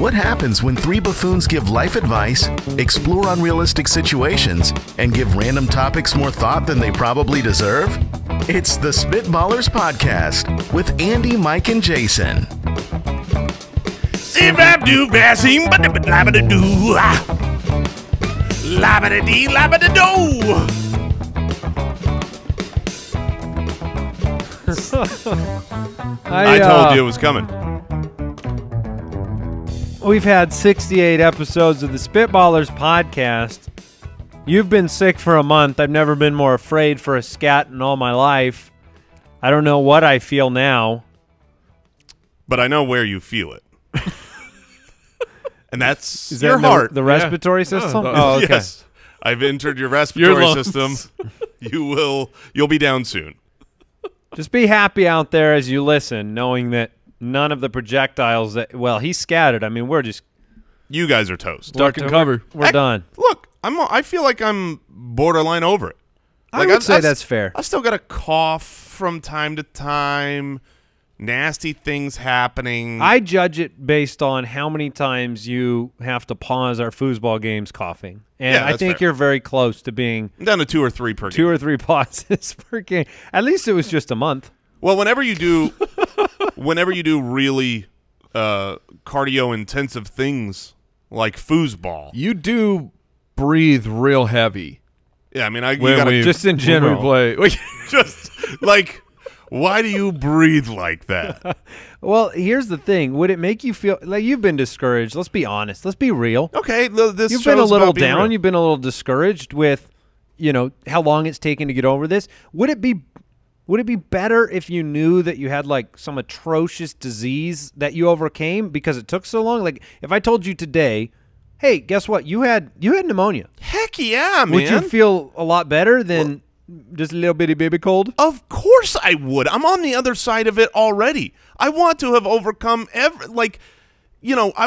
What happens when three buffoons give life advice, explore unrealistic situations, and give random topics more thought than they probably deserve? It's the Spitballers Podcast with Andy, Mike, and Jason. I told you it was coming. We've had 68 episodes of the Spitballers podcast. You've been sick for a month. I've never been more afraid for a scat in all my life. I don't know what I feel now. But I know where you feel it. And that's Is your that heart. the respiratory system? Oh, okay. Yes. I've entered your respiratory system. You'll be down soon. Just be happy out there as you listen, knowing that none of the projectiles that, well, he scattered. I mean, we're just... You guys are toast. Duck and cover. We're done. Look, I feel like I'm borderline over it. I would say that's fair. I've still got a cough from time to time. Nasty things happening. I judge it based on how many times you have to pause our foosball games coughing. And Yeah, I that's think fair. you're very close to being I'm down to 2 or 3 per game. 2 or 3 pauses per game. At least it was just a month. Well, whenever you do really cardio intensive things like foosball. You do breathe real heavy. Yeah, I mean, you When gotta we- Just in when general. we play. just like, why do you breathe like that? Well, here's the thing. Would it make you feel like you've been discouraged? Let's be honest. Let's be real. Okay, this You've been a show's little about being down. real. You've been a little discouraged with, how long it's taken to get over this. Would it be better if you knew that you had like some atrocious disease that you overcame because it took so long? Like if I told you today, hey, guess what? You had pneumonia. Heck yeah, man. Would you feel a lot better than just a little bitty baby cold? Of course I would. I'm on the other side of it already. I want to have overcome I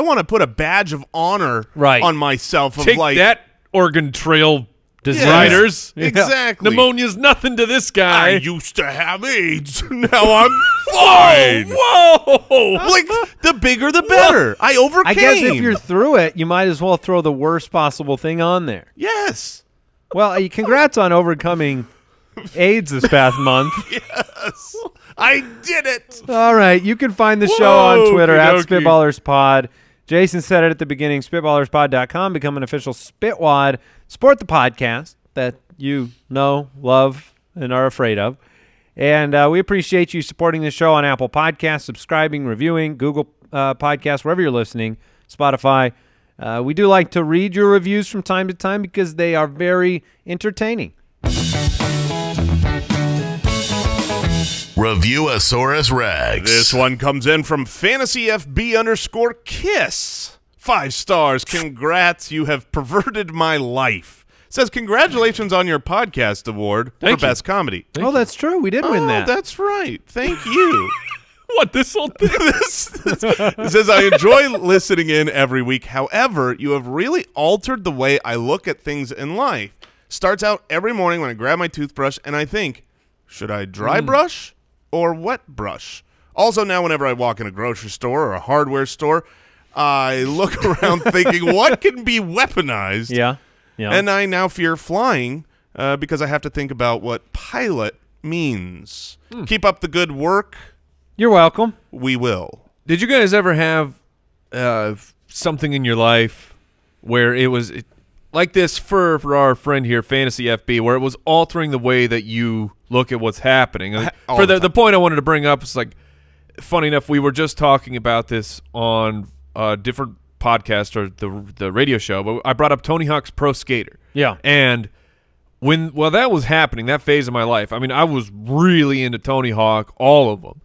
want to put a badge of honor on myself of Take like that, Oregon Trail Yes, riders. Exactly. Pneumonia's nothing to this guy. I used to have AIDS. Now I'm fine. Whoa! Like the bigger the better. I overcame. I guess if you're through it, you might as well throw the worst possible thing on there. Yes. Well, congrats on overcoming AIDS this past month. Yes. I did it. All right. You can find the show on Twitter at Okey-dokey. SpitballersPod. Jason said it at the beginning, SpitballersPod.com. Become an official Spitwad. Support the podcast that you know, love, and are afraid of. And we appreciate you supporting the show on Apple Podcasts, subscribing, reviewing, Google Podcasts, wherever you're listening, Spotify. We do like to read your reviews from time to time because they are very entertaining. Reviewosaurus Rex. This one comes in from FantasyFB_Kiss. 5 stars. Congrats. You have perverted my life. Says, congratulations on your podcast award for Best Comedy. Oh, that's true. We did win that. That's right. Thank you. What, this whole thing? It says, I enjoy listening in every week. However, you have really altered the way I look at things in life. Starts out every morning when I grab my toothbrush and I think, should I dry brush or wet brush? Also now whenever I walk in a grocery store or a hardware store, I look around thinking, what can be weaponized? Yeah. And I now fear flying because I have to think about what pilot means. Keep up the good work. You're welcome. We will. Did you guys ever have something in your life where it was like this for our friend here, Fantasy FB, where it was altering the way that you look at what's happening? For the point I wanted to bring up is like, funny enough, we were just talking about this on a different podcast or the radio show, but I brought up Tony Hawk's Pro Skater. Yeah. And while that was happening, that phase of my life, I mean, I was really into Tony Hawk, all of them.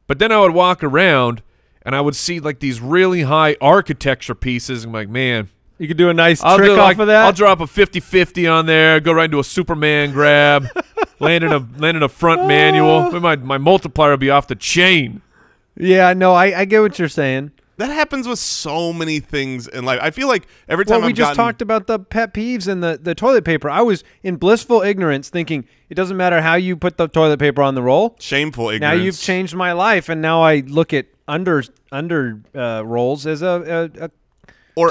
But then I would walk around and I would see like these really high architecture pieces. I'm like, man, You could do a nice trick off of that. I'll drop a 50-50 on there, go right into a Superman grab, land in a front manual. My multiplier will be off the chain. Yeah, no, I get what you're saying. That happens with so many things in life. I feel like every time we just talked about the pet peeves and the toilet paper. I was in blissful ignorance thinking it doesn't matter how you put the toilet paper on the roll. Shameful ignorance. Now you've changed my life, and now I look at under rolls as a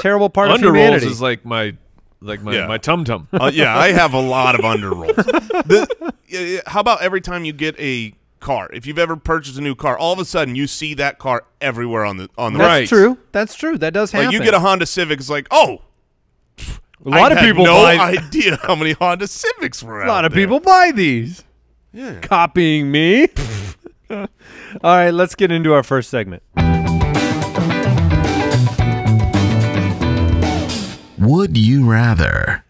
terrible part of under humanity. rolls is like my tum-tum. Yeah, I have a lot of under rolls. How about every time you get a car? If you've ever purchased a new car, all of a sudden you see that car everywhere on the That's right. true. That's true. That does happen. Like you get a Honda Civic, it's like, oh, a lot of people no buy idea how many Honda Civics were out a lot of there. people buy these. Yeah. Copying me. All right, let's get into our first segment. Would you rather?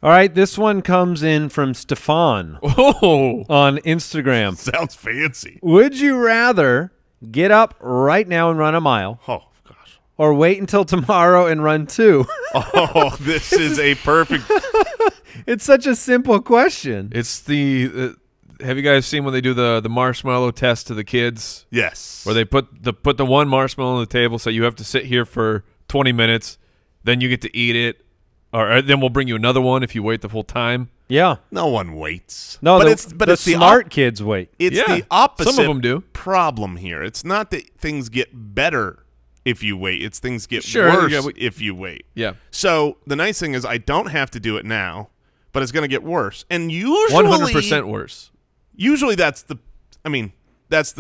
All right, this one comes in from Stefan Oh, on Instagram. Sounds fancy. Would you rather get up right now and run a mile, Oh gosh. or wait until tomorrow and run 2? Oh, this is a perfect. It's such a simple question. it's the. Have you guys seen when they do the marshmallow test to the kids, Yes. where they put the one marshmallow on the table, so you have to sit here for 20 minutes, then you get to eat it, or then we'll bring you another one if you wait the full time. Yeah. No one waits. No, but the it's smart kids wait. It's Yeah, the opposite. some of them do. Problem here. It's not that things get better if you wait. It's things get Sure, worse yeah, if you wait. Yeah, So the nice thing is I don't have to do it now, but it's going to get worse. And usually 100% worse. Usually that's the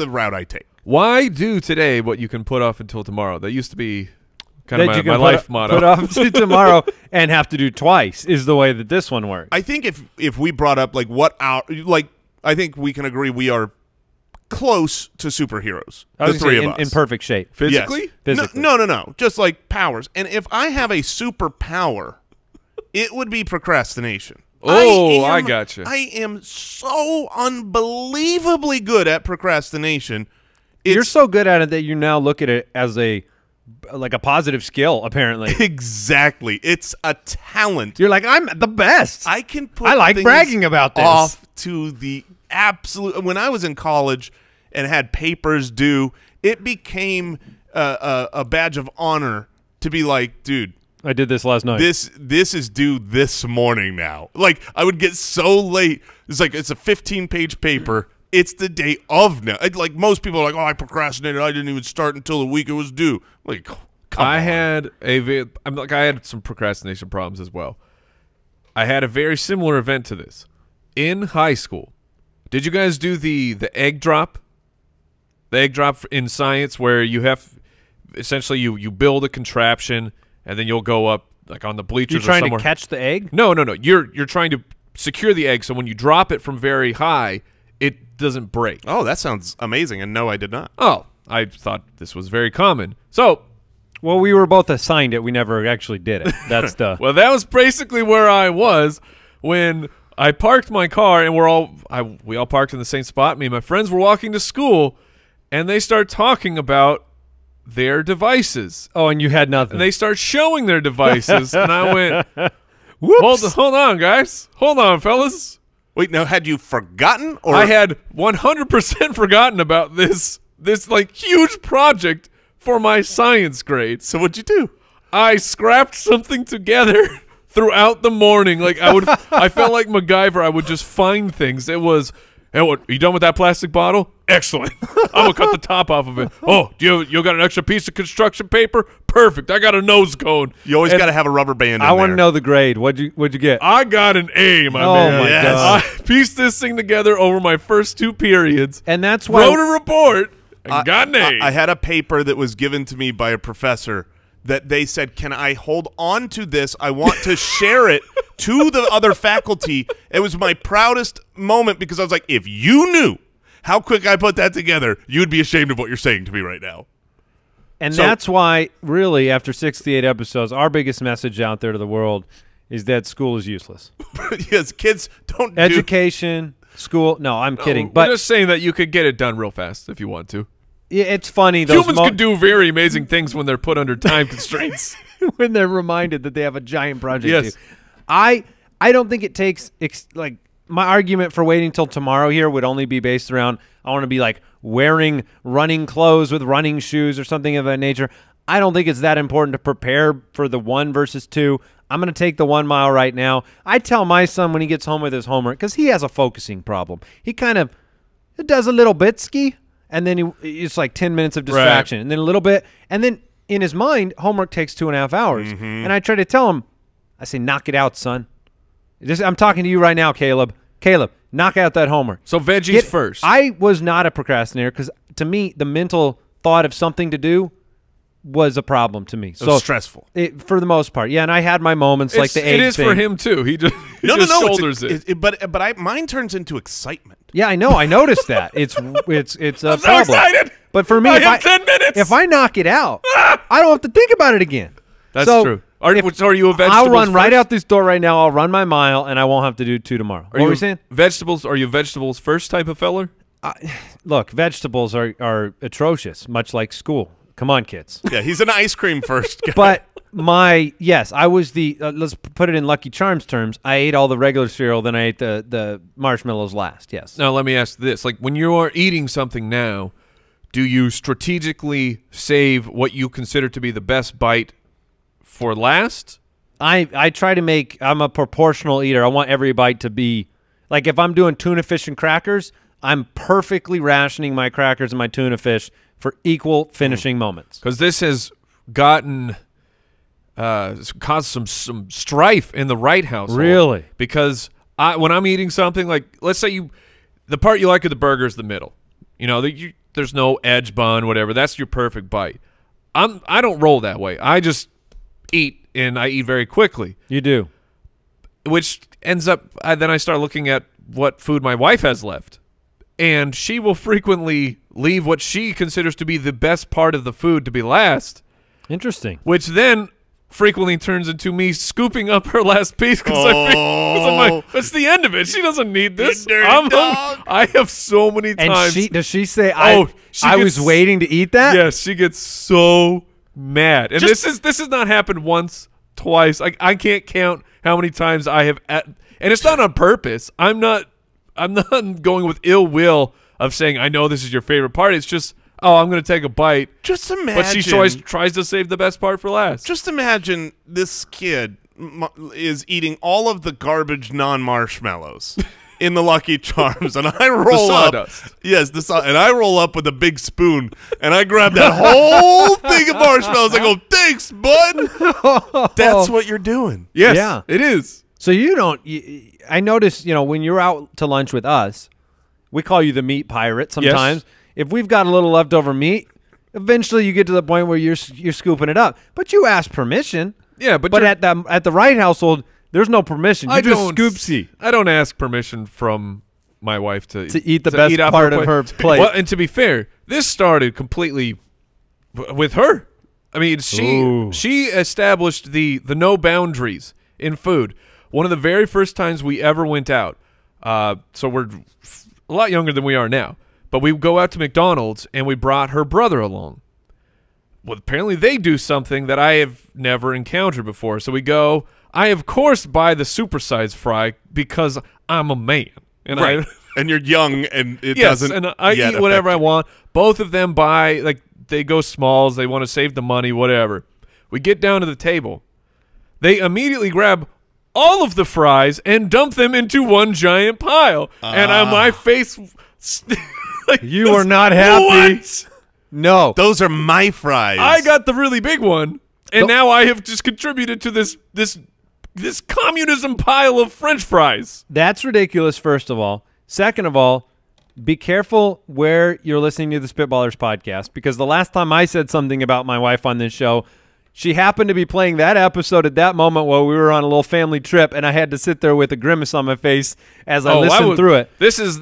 route I take. Why do today what you can put off until tomorrow? That used to be kind That you of can my life motto. Put off to tomorrow and have to do twice is the way that this one works. I think if we brought up I think we can agree we are close to superheroes. I was The gonna three say of us. in perfect shape. Physically? Yes. Physically. No. Just like powers. And if I have a superpower, it would be procrastination. Oh, I gotcha. I am so unbelievably good at procrastination. You're so good at it that you now look at it as a positive skill, apparently. Exactly. It's a talent. You're like, I'm the best. I can put I like things bragging about this. off to the absolute. When I was in college and had papers due, it became a badge of honor to be like, dude, I did this last night. this is due this morning now. Like, I would get so late. It's like it's a 15-page paper. It's the day of now. Like, most people are like, oh, I procrastinated. I didn't even start until the week it was due. Like, come on. I had some procrastination problems as well. I had a very similar event to this in high school. Did you guys do the egg drop? The egg drop in science, where you have essentially you build a contraption and then you'll go up like on the bleachers. You're trying or somewhere. to catch the egg? No. You're trying to secure the egg so when you drop it from very high, it doesn't break. Oh, that sounds amazing. And no, I did not. Oh, I thought this was very common. So, Well, we were both assigned it. We never actually did it. That's the well, that was basically where I was when I parked my car, and we all parked in the same spot. Me and my friends were walking to school, and they start talking about their devices. Oh, and you had nothing. And they start showing their devices, and I went, Whoops. hold on, guys. Hold on, fellas. Wait, now, had you forgotten? Or I had 100% forgotten about this like huge project for my science grade. So what'd you do? I scrapped something together throughout the morning. Like I felt like MacGyver. I would just find things. It was, hey, what, are you done with that plastic bottle? Excellent. I'm gonna cut the top off of it. Oh, you got an extra piece of construction paper? Perfect. I got a nose cone. You always got to have a rubber band in I want to there. know the grade. What'd you get? I got an A, my Oh, man. my Yes. God. I pieced this thing together over my first 2 periods. And that's why Wrote a report and got an A. I had a paper that was given to me by a professor that they said, can I hold on to this? I want to share it to the other faculty. It was my proudest moment because I was like, if you knew how quick I put that together, you'd be ashamed of what you're saying to me right now. And So- that's why, really, after 68 episodes, our biggest message out there to the world is that school is useless. Yes, kids don't do Education, school. No, I'm kidding. We're But just saying that you could get it done real fast if you want to. it's funny. Those Humans could do very amazing things when they're put under time constraints. when they're reminded that they have a giant project. Yes. to do. I don't think it takes like my argument for waiting till tomorrow here would only be based around I want to be like wearing running clothes with running shoes or something of that nature. I don't think it's that important to prepare for the 1 versus 2. I'm going to take the 1 mile right now. I tell my son when he gets home with his homework, because he has a focusing problem. He kind of does a little bit ski, and then it's like 10 minutes of distraction, and then a little bit, and then in his mind, homework takes 2.5 hours. And I try to tell him, I say, knock it out, son. I'm talking to you right now, Caleb. Caleb, knock out that homework. So veggies first. I was not a procrastinator because to me, the mental thought of something to do was a problem to me. So stressful. For the most part. Yeah, and I had my moments like the egg It is thing. for him too. He just, No, shoulders it. But mine turns into excitement. Yeah, I know. I noticed that. It's a I'm so problem. excited. But for me, I have 10 minutes. if I knock it out, I don't have to think about it again. That's so true. Are you a vegetables I'll run first? right out this door right now. I'll run my mile, and I won't have to do 2 tomorrow. What were you saying? Vegetables? Are you vegetables first type of feller? Look, vegetables are atrocious, much like school. Come on, kids. Yeah, he's an ice cream first guy. But yes, I was the let's put it in Lucky Charms terms. I ate all the regular cereal, then I ate the marshmallows last. Yes. Now let me ask this: like when you are eating something now, do you strategically save what you consider to be the best bite for last? I try to make. I'm a proportional eater. I want every bite to be like if I'm doing tuna fish and crackers, I'm perfectly rationing my crackers and my tuna fish for equal finishing moments. Because this has gotten caused some strife in the Wright household. Really? Because when I'm eating something, like let's say the part you like of the burger is the middle. You know, there's no edge bun, whatever. That's your perfect bite. I don't roll that way. I just eat, and I eat very quickly. You do. Which ends up, then I start looking at what food my wife has left. And she will frequently leave what she considers to be the best part of the food to be last. Interesting. Which then frequently turns into me scooping up her last piece because I'm like, that's the end of it. She doesn't need this. I have so many times. And does she say, I was waiting to eat that? Yes, she gets so mad. And this has not happened once, twice. I can't count how many times I have, and it's not on purpose. I'm not going with ill will of saying, I know this is your favorite part. It's just, I'm going to take a bite. Just imagine. But she always tries to save the best part for last. Just imagine this kid is eating all of the garbage non-marshmallows in the Lucky Charms, and I roll up. Yes, and I roll up with a big spoon, and I grab that whole thing of marshmallows. I go, thanks, bud. That's what you're doing. Yes, yeah. It is. So you don't. I notice, when you're out to lunch with us, we call you the meat pirate sometimes. Yes. If we've got a little leftover meat, eventually you get to the point where you're scooping it up. But you ask permission. Yeah, but at the Wright household, there's no permission. You just scoopsy. I don't ask permission from my wife to eat the best part of her plate. Well, and to be fair, this started completely with her. I mean, she established the no boundaries in food. One of the very first times we ever went out, so we're a lot younger than we are now, but we go out to McDonald's, and we brought her brother along. Well, apparently they do something that I have never encountered before. So we go. I, of course, buy the supersized fry because I'm a man. And right. And you're young, and it yes, doesn't and I eat whatever I want. Both of them buy, like, they go smalls. They want to save the money, whatever. We get down to the table. They immediately grab all of the fries and dump them into one giant pile. And my face, like, you are not happy. What? No. Those are my fries. I got the really big one, and now I have just contributed to this communism pile of French fries. That's ridiculous, first of all. Second of all, be careful where you're listening to the Spitballers podcast, because the last time I said something about my wife on this show, she happened to be playing that episode at that moment while we were on a little family trip, and I had to sit there with a grimace on my face as I listened through it. This is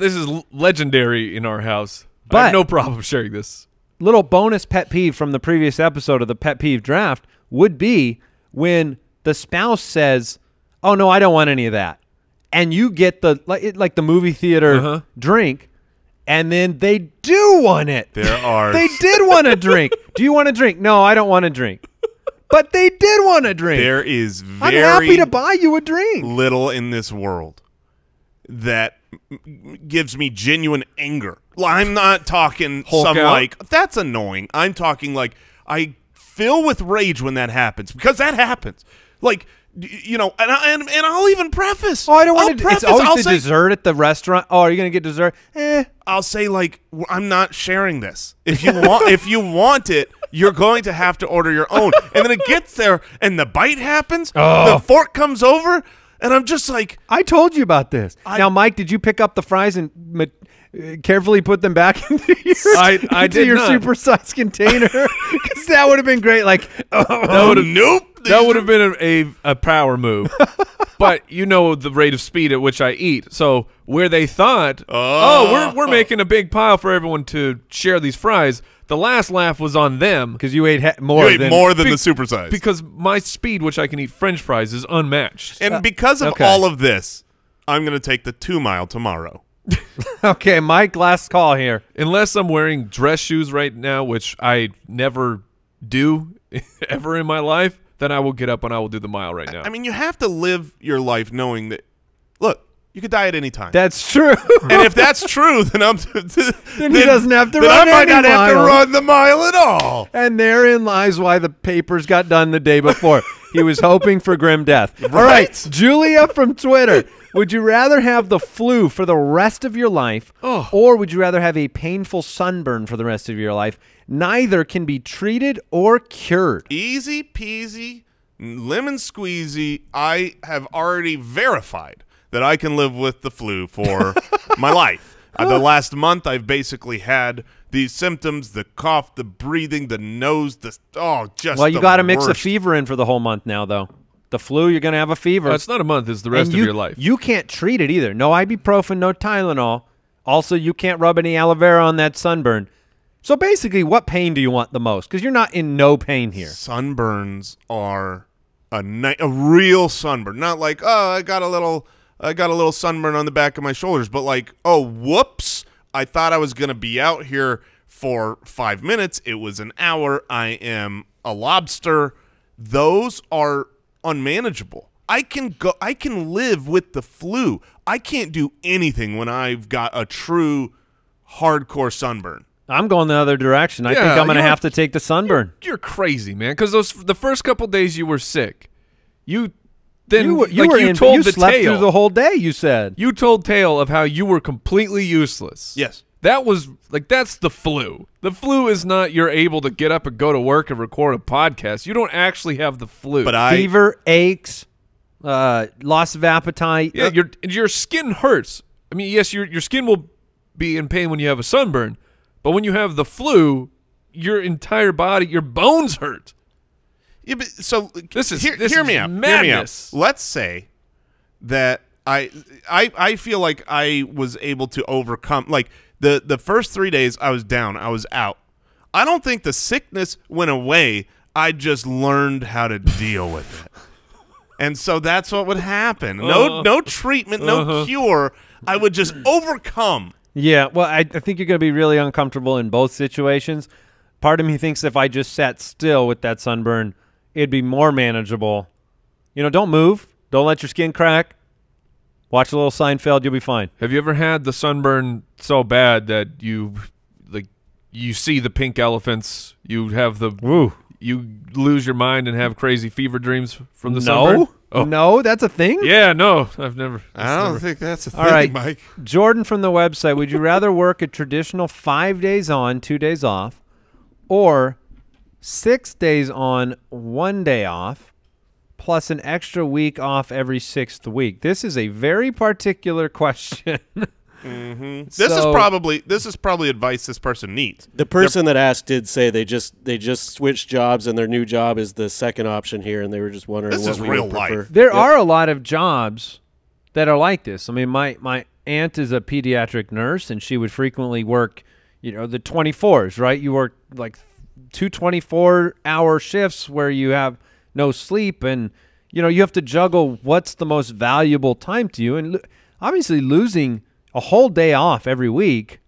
legendary in our house. But I have no problem sharing this. Little bonus pet peeve from the previous episode of the pet peeve draft would be when the spouse says, oh, no, I don't want any of that. And you get the like the movie theater drink, and then they do want it. There are. They did want a drink. Do you want a drink? No, I don't want a drink. But they did want a drink. There is very I'm happy to buy you a drink. Little in this world that gives me genuine anger. I'm not talking Hulk some out? like, that's annoying. I'm talking like, I fill with rage when that happens, because that happens. Like, you know, and I'll even preface. Oh, I don't want to. It's always I'll the say, dessert at the restaurant. Oh, are you gonna get dessert? I'll say, like, I'm not sharing this. If you want, if you want it, you're going to have to order your own. And then it gets there, and the bite happens. Oh. The fork comes over, and I'm just like, I told you about this. Now, Mike, did you pick up the fries and carefully put them back into your, I your not. supersized container? Because that would have been great. Like, nope. That would have been a power move. But you know the rate of speed at which I eat. So where they thought, we're making a big pile for everyone to share these fries, the last laugh was on them. because you ate more than the supersize. Because my speed, which I can eat French fries, is unmatched. And because of okay. all of this, I'm going to take the 2 mile tomorrow. Okay, Mike, last call here. Unless I'm wearing dress shoes right now, which I never do ever in my life, then I will get up and I will do the mile right now. I mean, you have to live your life knowing that, look, you could die at any time. That's true. And if that's true, then Then he doesn't have to then run I might any not have to mile. run the mile at all. And therein lies why the papers got done the day before. He was hoping for grim death. All right, Julia from Twitter. Would you rather have the flu for the rest of your life, or would you rather have a painful sunburn for the rest of your life? Neither can be treated or cured. Easy peasy, lemon squeezy. I have already verified that I can live with the flu for my life. The last month, I've basically had these symptoms: the cough, the breathing, the nose, just Well, you got to mix a worst. fever in for the whole month now, though. The flu, you're going to have a fever. It's not a month. It's the rest And of your life. You can't treat it either. No ibuprofen, no Tylenol. Also, you can't rub any aloe vera on that sunburn. So basically, what pain do you want the most? Because you're not in no pain here. Sunburns are a real sunburn, not like, oh, I got a little sunburn on the back of my shoulders, but like, oh, whoops, I thought I was going to be out here for 5 minutes. It was an hour. I am a lobster. Those are unmanageable. I can live with the flu. I can't do anything when I've got a true hardcore sunburn. I'm going the other direction. I think I'm going to have to take the sunburn. You're crazy, man. Because the first couple days you were sick, you slept through the whole day, you said. You told tale of how you were completely useless. Yes. That was that's the flu. The flu is not you're able to get up and go to work and record a podcast. You don't actually have the flu. But fever, aches, loss of appetite. Yeah, your skin hurts. I mean, yes, your skin will be in pain when you have a sunburn, but when you have the flu, your entire body, your bones hurt. Yeah, but so hear me out. Madness. Let's say that I feel like I was able to overcome, like, the first 3 days I was down, I was out. I don't think the sickness went away. I just learned how to deal with it. And so that's what would happen. No treatment, no cure. I would just overcome. Yeah, well, I think you're going to be really uncomfortable in both situations. Part of me thinks if I just sat still with that sunburn, it'd be more manageable. You know, don't move. Don't let your skin crack. Watch a little Seinfeld. You'll be fine. Have you ever had the sunburn so bad that you see the pink elephants? You have you lose your mind and have crazy fever dreams from the sunburn? Oh. No, that's a thing? Yeah, no, I've never. I don't think that's a thing, All right, Mike. Jordan from the website, would you rather work a traditional 5 days on, 2 days off, or 6 days on, 1 day off, plus an extra week off every 6th week? This is a very particular question. This is probably advice this person needs. The person that asked did say they just switched jobs, and their new job is the second option here, and they were just wondering This what is we real would prefer. life. There are a lot of jobs that are like this. I mean, my aunt is a pediatric nurse, and she would frequently work, the 24s, right? You work like 2 24-hour shifts where you have no sleep, and you have to juggle what's the most valuable time to you. And obviously losing a whole day off every week,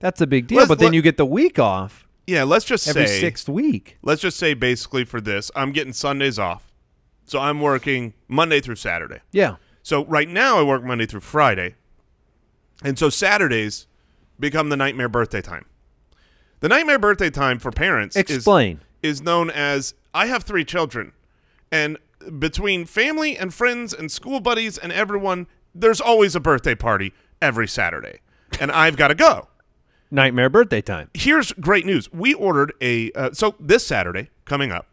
that's a big deal. But then you get the week off. Yeah, let's just every say 6th week. Let's just say basically for this, I'm getting Sundays off. So I'm working Monday through Saturday. Yeah. So right now I work Monday through Friday. And so Saturdays become the nightmare birthday time. The nightmare birthday time for parents Explain. is known as I have 3 children, and between family and friends and school buddies and everyone, there's always a birthday party every Saturday, and I've got to go. Nightmare birthday time. Here's great news. We ordered so this Saturday coming up,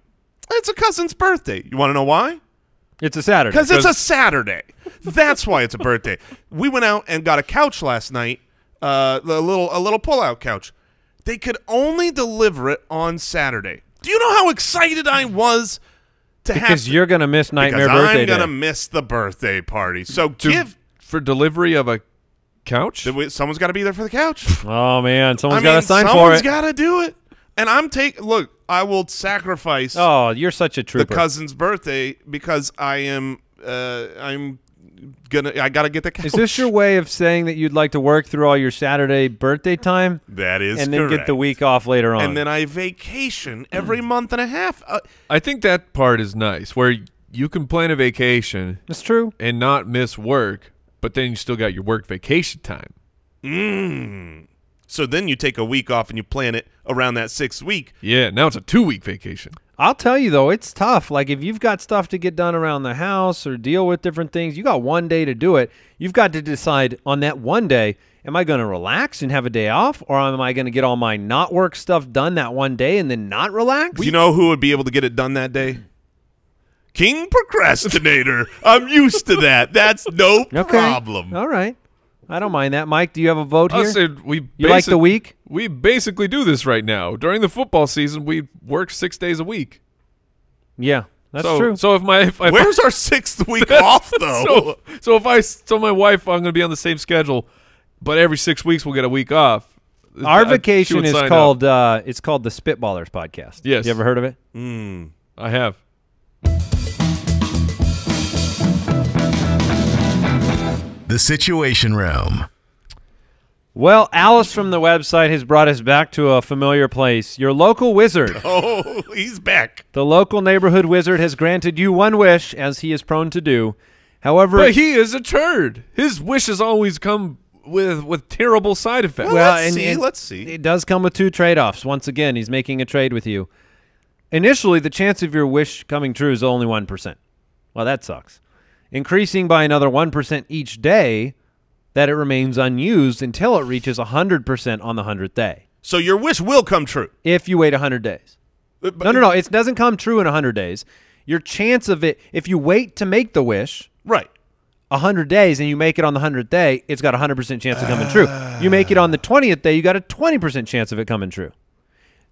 it's a cousin's birthday. You want to know why? It's a Saturday. Because it's a Saturday. That's why it's a birthday. We went out and got a couch last night, a little pull-out couch. They could only deliver it on Saturday. Do you know how excited I was to have? Because you're going to miss Nightmare because birthday I'm going to day. miss the birthday party. So for delivery of a couch? Someone's got to be there for the couch. Oh, man. Someone's got to sign for it. Someone's got to do it. And look, I will sacrifice Oh, you're such a the trooper. cousin's birthday because I'm I got to get the couch. Is this your way of saying that you'd like to work through all your Saturday birthday time? That is and then correct. get the week off later on. And then I vacation every month and a half. I think that part is nice, where you can plan a vacation That's true. and not miss work, but then you still got your work vacation time. So then you take a week off and you plan it around that 6th week. Yeah, now it's a 2-week vacation. I'll tell you, though, it's tough. Like, if you've got stuff to get done around the house or deal with different things, you got one day to do it. You've got to decide on that one day, am I going to relax and have a day off, or am I going to get all my not work stuff done that one day and then not relax? You know who would be able to get it done that day? King Procrastinator. I'm used to that. That's no Okay. problem. All right. I don't mind that. Mike, do you have a vote I here? said You like the week? We basically do this right now. During the football season, we work 6 days a week. Yeah, that's so, true. So if Where's our 6th week off, though? So if I tell my wife I'm going to be on the same schedule, but every 6 weeks we'll get a week off. Our she vacation would is sign called up. it's called the Spitballers podcast. Yes. You ever heard of it? I have. The Situation Room. Well, Alice from the website has brought us back to a familiar place. Your local wizard. Oh, he's back. The local neighborhood wizard has granted you one wish, as he is prone to do. However, But he is a turd. His wishes always come with terrible side effects. Well, and let's see. It does come with 2 trade-offs. Once again, he's making a trade with you. Initially, the chance of your wish coming true is only 1%. Well, that sucks. Increasing by another 1% each day, that it remains unused until it reaches 100% on the 100th day. So your wish will come true. If you wait 100 days. No. It doesn't come true in 100 days. Your chance of it, if you wait to make the wish, Right. 100 days and you make it on the 100th day, it's got a 100% chance of coming true. You make it on the 20th day, you got a 20% chance of it coming true.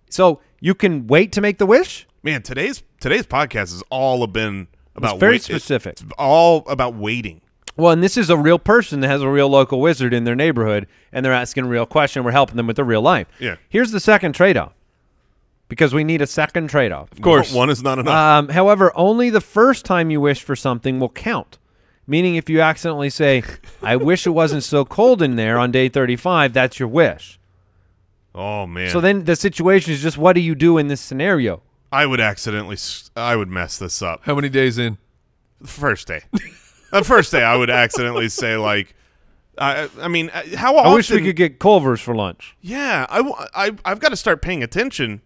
So you can wait to make the wish. Man, today's podcast has all been about It's very specific. It's all about waiting. Well, and this is a real person that has a real local wizard in their neighborhood, and they're asking a real question. We're helping them with their real life. Yeah. Here's the second trade-off, because we need a second trade-off. Of course. One is not enough. However, only the first time you wish for something will count, meaning if you accidentally say, I wish it wasn't so cold in there on day 35, that's your wish. Oh, man. So then the situation is just, what do you do in this scenario? I would mess this up. How many days in? The first day. The first day I would accidentally say, like, I mean, how often? I wish we could get Culver's for lunch. Yeah, I've got to start paying attention,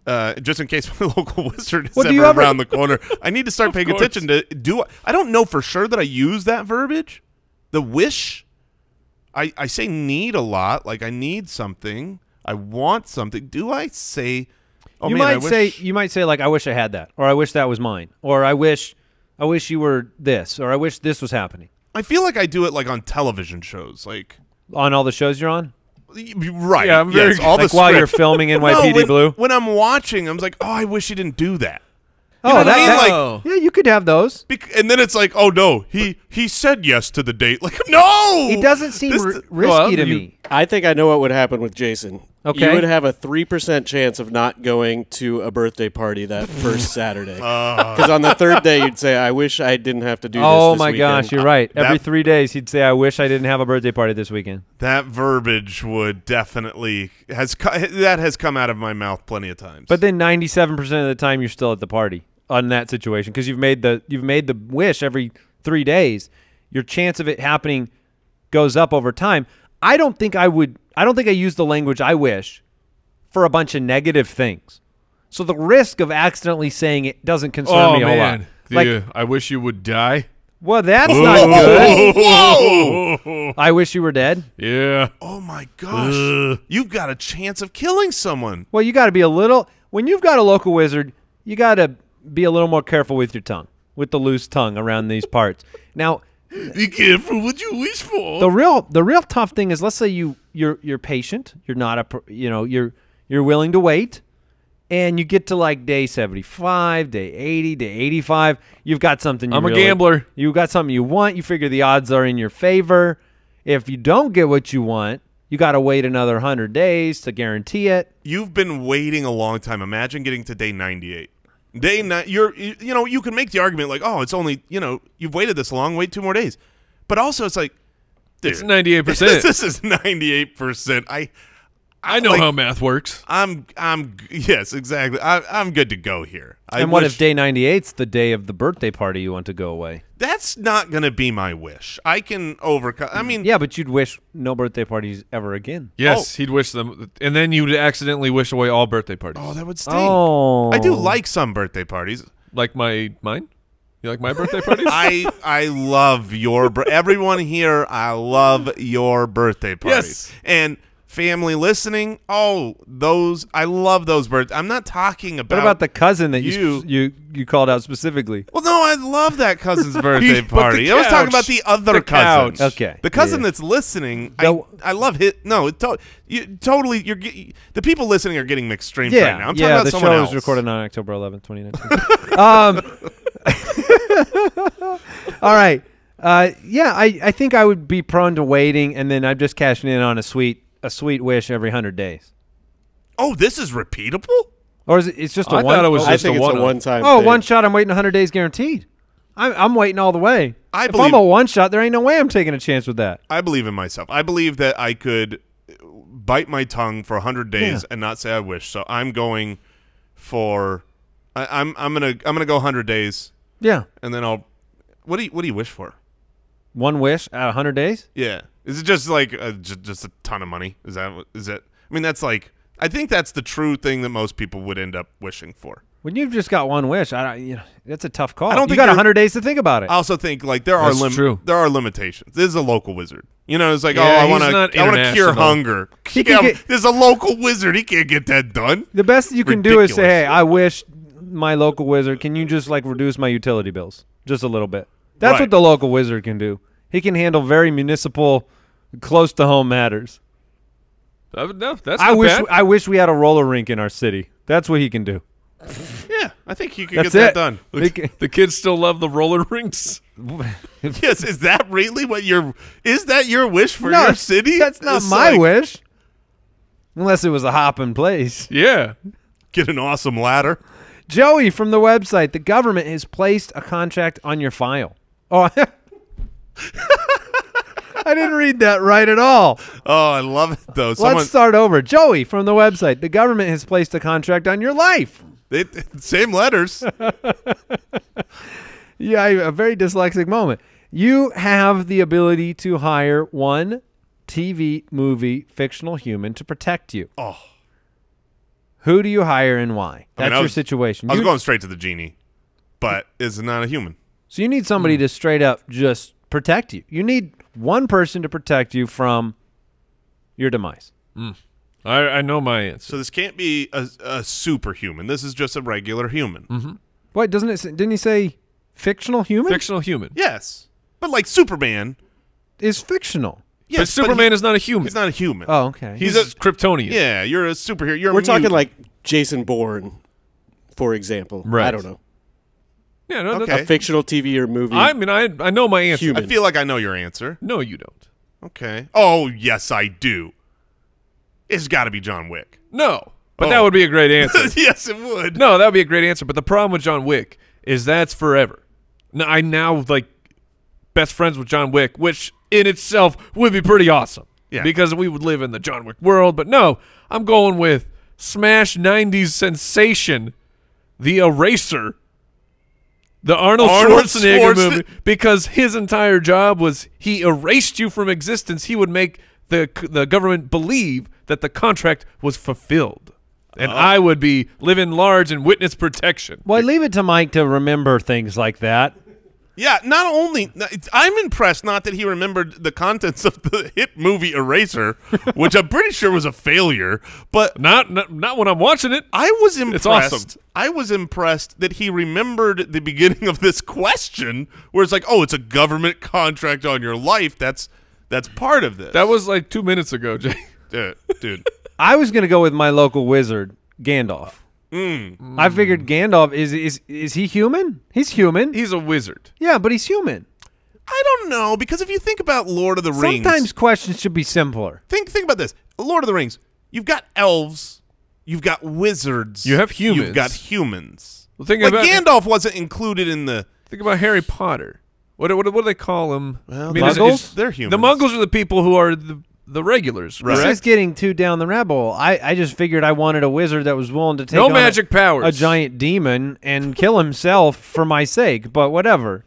just in case my local wizard is ever around the corner. I need to start paying attention to I don't know for sure that I use that verbiage, the wish. I say need a lot, like I need something, I want something. Do I say? Oh, you man, might say like, I wish I had that, or I wish that was mine, or I wish you were this, or I wish this was happening. I feel like I do it like on television shows, like on all the shows you're on. Right. Yeah, I'm very all like the while you're script. filming NYPD Blue. When I'm watching, I'm like, oh, I wish he didn't do that. Oh, know what I mean? Like, yeah, you could have those. and then it's like, oh no, he said yes to the date. Like, no, It doesn't seem risky to me. I think I know what would happen with Jason. Okay. You would have a 3% chance of not going to a birthday party that first Saturday. Because on the 3rd day, you'd say, I wish I didn't have to do this Oh this my weekend. gosh, you're right. Every That- 3 days, he'd say, I wish I didn't have a birthday party this weekend. That verbiage would definitely that has come out of my mouth plenty of times. But then 97% of the time, you're still at the party on that situation because you've made the wish every 3 days. Your chance of it happening goes up over time. I don't think I use the language I wish for a bunch of negative things. So the risk of accidentally saying it doesn't concern me a whole lot. Like, I wish you would die. well, that's not good. Whoa! I wish you were dead. Yeah. Oh my gosh! You've got a chance of killing someone. Well, you got to be a little. When you've got a local wizard, you got to be a little more careful with your tongue, with the loose tongue around these parts. Now, Be careful what you wish for. the real tough thing is, let's say you're patient. You're not you're willing to wait, and you get to like day 75, day 80, day 85. You've got something. I'm a gambler. You've got something you want. You figure the odds are in your favor. If you don't get what you want, you got to wait another 100 days to guarantee it. You've been waiting a long time. Imagine getting to day 98. Day 9, you can make the argument like, oh, it's only, you've waited this long, wait 2 more days. But also it's like, dude, It's 98%. This is 98%. I know how math works. Yes, exactly. I'm good to go here. And what if day 98's the day of the birthday party you want to go away? That's not going to be my wish. I can overcome. I mean, Yeah, but you'd wish no birththay parties ever again. Yes, he'd wish them, and then you'd accidentally wish away all birthday parties. oh, that would stink. Oh. I do like some birthday parties. Like mine? You like my birthday parties? I love everyone here. I love your birthday parties. Yes. And family listening. Oh, I love those birthdays. I'm not talking about. What about the cousin that you called out specifically? Well, no, I love that cousin's birthday But party. the I was talking couch. about the other The cousin. couch. Okay. The cousin Yeah. that's listening. The- I love it. No, totally. The people listening are getting mixed streams Yeah, right now. I'm talking about the someone show else. was recorded on October 11th, 2019. All right. I think I would be prone to waiting, and then I'm just cashing in on a sweet wish every 100 days. Oh, this is repeatable? Or is it's just a I one? thought it was I just think a it's a one-off. one-time Oh, thing. one shot. I'm waiting 100 days guaranteed. I'm waiting all the way. I if believe- I'm a one shot, there ain't no way I'm taking a chance with that. I believe in myself. I believe that I could bite my tongue for 100 days Yeah. and not say I wish. So I'm going for I'm gonna go 100 days, Yeah. and then I'll. What do you wish for? One wish out of 100 days? Yeah, is it just like just a ton of money? Is it? I mean, that's like, I think that's the true thing that most people would end up wishing for. When you've just got one wish, that's a tough call. I don't you think got you're- 100 days to think about it. I also think like there are That's true. there are limitations. This is a local wizard. It's like, Yeah, I he's want not to cure international. hunger. He can get- There's a local wizard. He can't get that done. The best you can do is say, Ridiculous. hey, I wish my local wizard, can you just like reduce my utility bills just a little bit? That's Right. what the local wizard can do. He can handle very municipal, close to home matters. No, that's I not wish bad. I wish we had a roller rink in our city. That's what he can do. Yeah, I think you could That's get it. that done. The kids still love the roller rinks. Yes, is that really what is that your wish for No, your city? That's not It's my like, wish. Unless it was a hopping place. Yeah. Get an awesome ladder. Joey from the website, the government has placed a contract on your file. Oh, I didn't read that right at all. Oh, I love it though. Let's start over. Joey from the website, the government has placed a contract on your life. Same letters. Yeah, a very dyslexic moment. You have the ability to hire one TV, movie, fictional human to protect you. Oh, Who do you hire and why? I mean, That's your situation. I was You- going straight to the genie, but it's not a human. So you need somebody to straight up just protect you. You need one person to protect you from your demise. I know my answer. So this can't be a superhuman. This is just a regular human. What doesn't it? Didn't he say fictional human? Fictional human. Yes, but like Superman. Is fictional. Yes, But Superman is not a human. He's not a human. Oh, okay. He's He's a Kryptonian. Yeah, you're a superhero. You're a We're talking mutant. like Jason Bourne, for example. Right. I don't know. Yeah, no, Okay. A fictional TV or movie. I mean, I know my answer. Human. I feel like I know your answer. No, you don't. Okay. Oh, yes, I do. It's got to be John Wick. No. But Oh. that would be a great answer. Yes, it would. No, that would be a great answer. But the problem with John Wick is that's forever. Now, I now like best friends with John Wick, which in itself would be pretty awesome. Yeah. Because we would live in the John Wick world. But no, I'm going with smash 90s sensation, The Eraser, the Arnold Schwarzenegger movie, because his entire job was he erased you from existence. He would make the government believe that the contract was fulfilled. and I would be living large in witness protection. Well, I leave it to Mike to remember things like that. Yeah, not only I'm impressed not that he remembered the contents of the hit movie Eraser, which I'm pretty sure was a failure, but Not when I'm watching it. I was impressed. It's awesome. I was impressed that he remembered the beginning of this question where it's like, "Oh, it's a government contract on your life." That's part of this. That was like 2 minutes ago, Jay. Dude. I was going to go with my local wizard, Gandalf. I figured Gandalf is he human? He's human. He's a wizard. Yeah, but he's human. I don't know, because if you think about Lord of the Rings, Sometimes questions should be simpler. think about this. Lord of the Rings, you've got elves, you've got wizards, You have humans. you've got humans. Well, think Like about Gandalf wasn't included in the. Think about Harry Potter. What do they call them? Well, Muggles? They're humans. The Muggles are the people who are the regulars, Right. This is getting too down the rabbit hole. I just figured I wanted a wizard that was willing to take No on magic powers. a giant demon and kill himself for my sake, but whatever.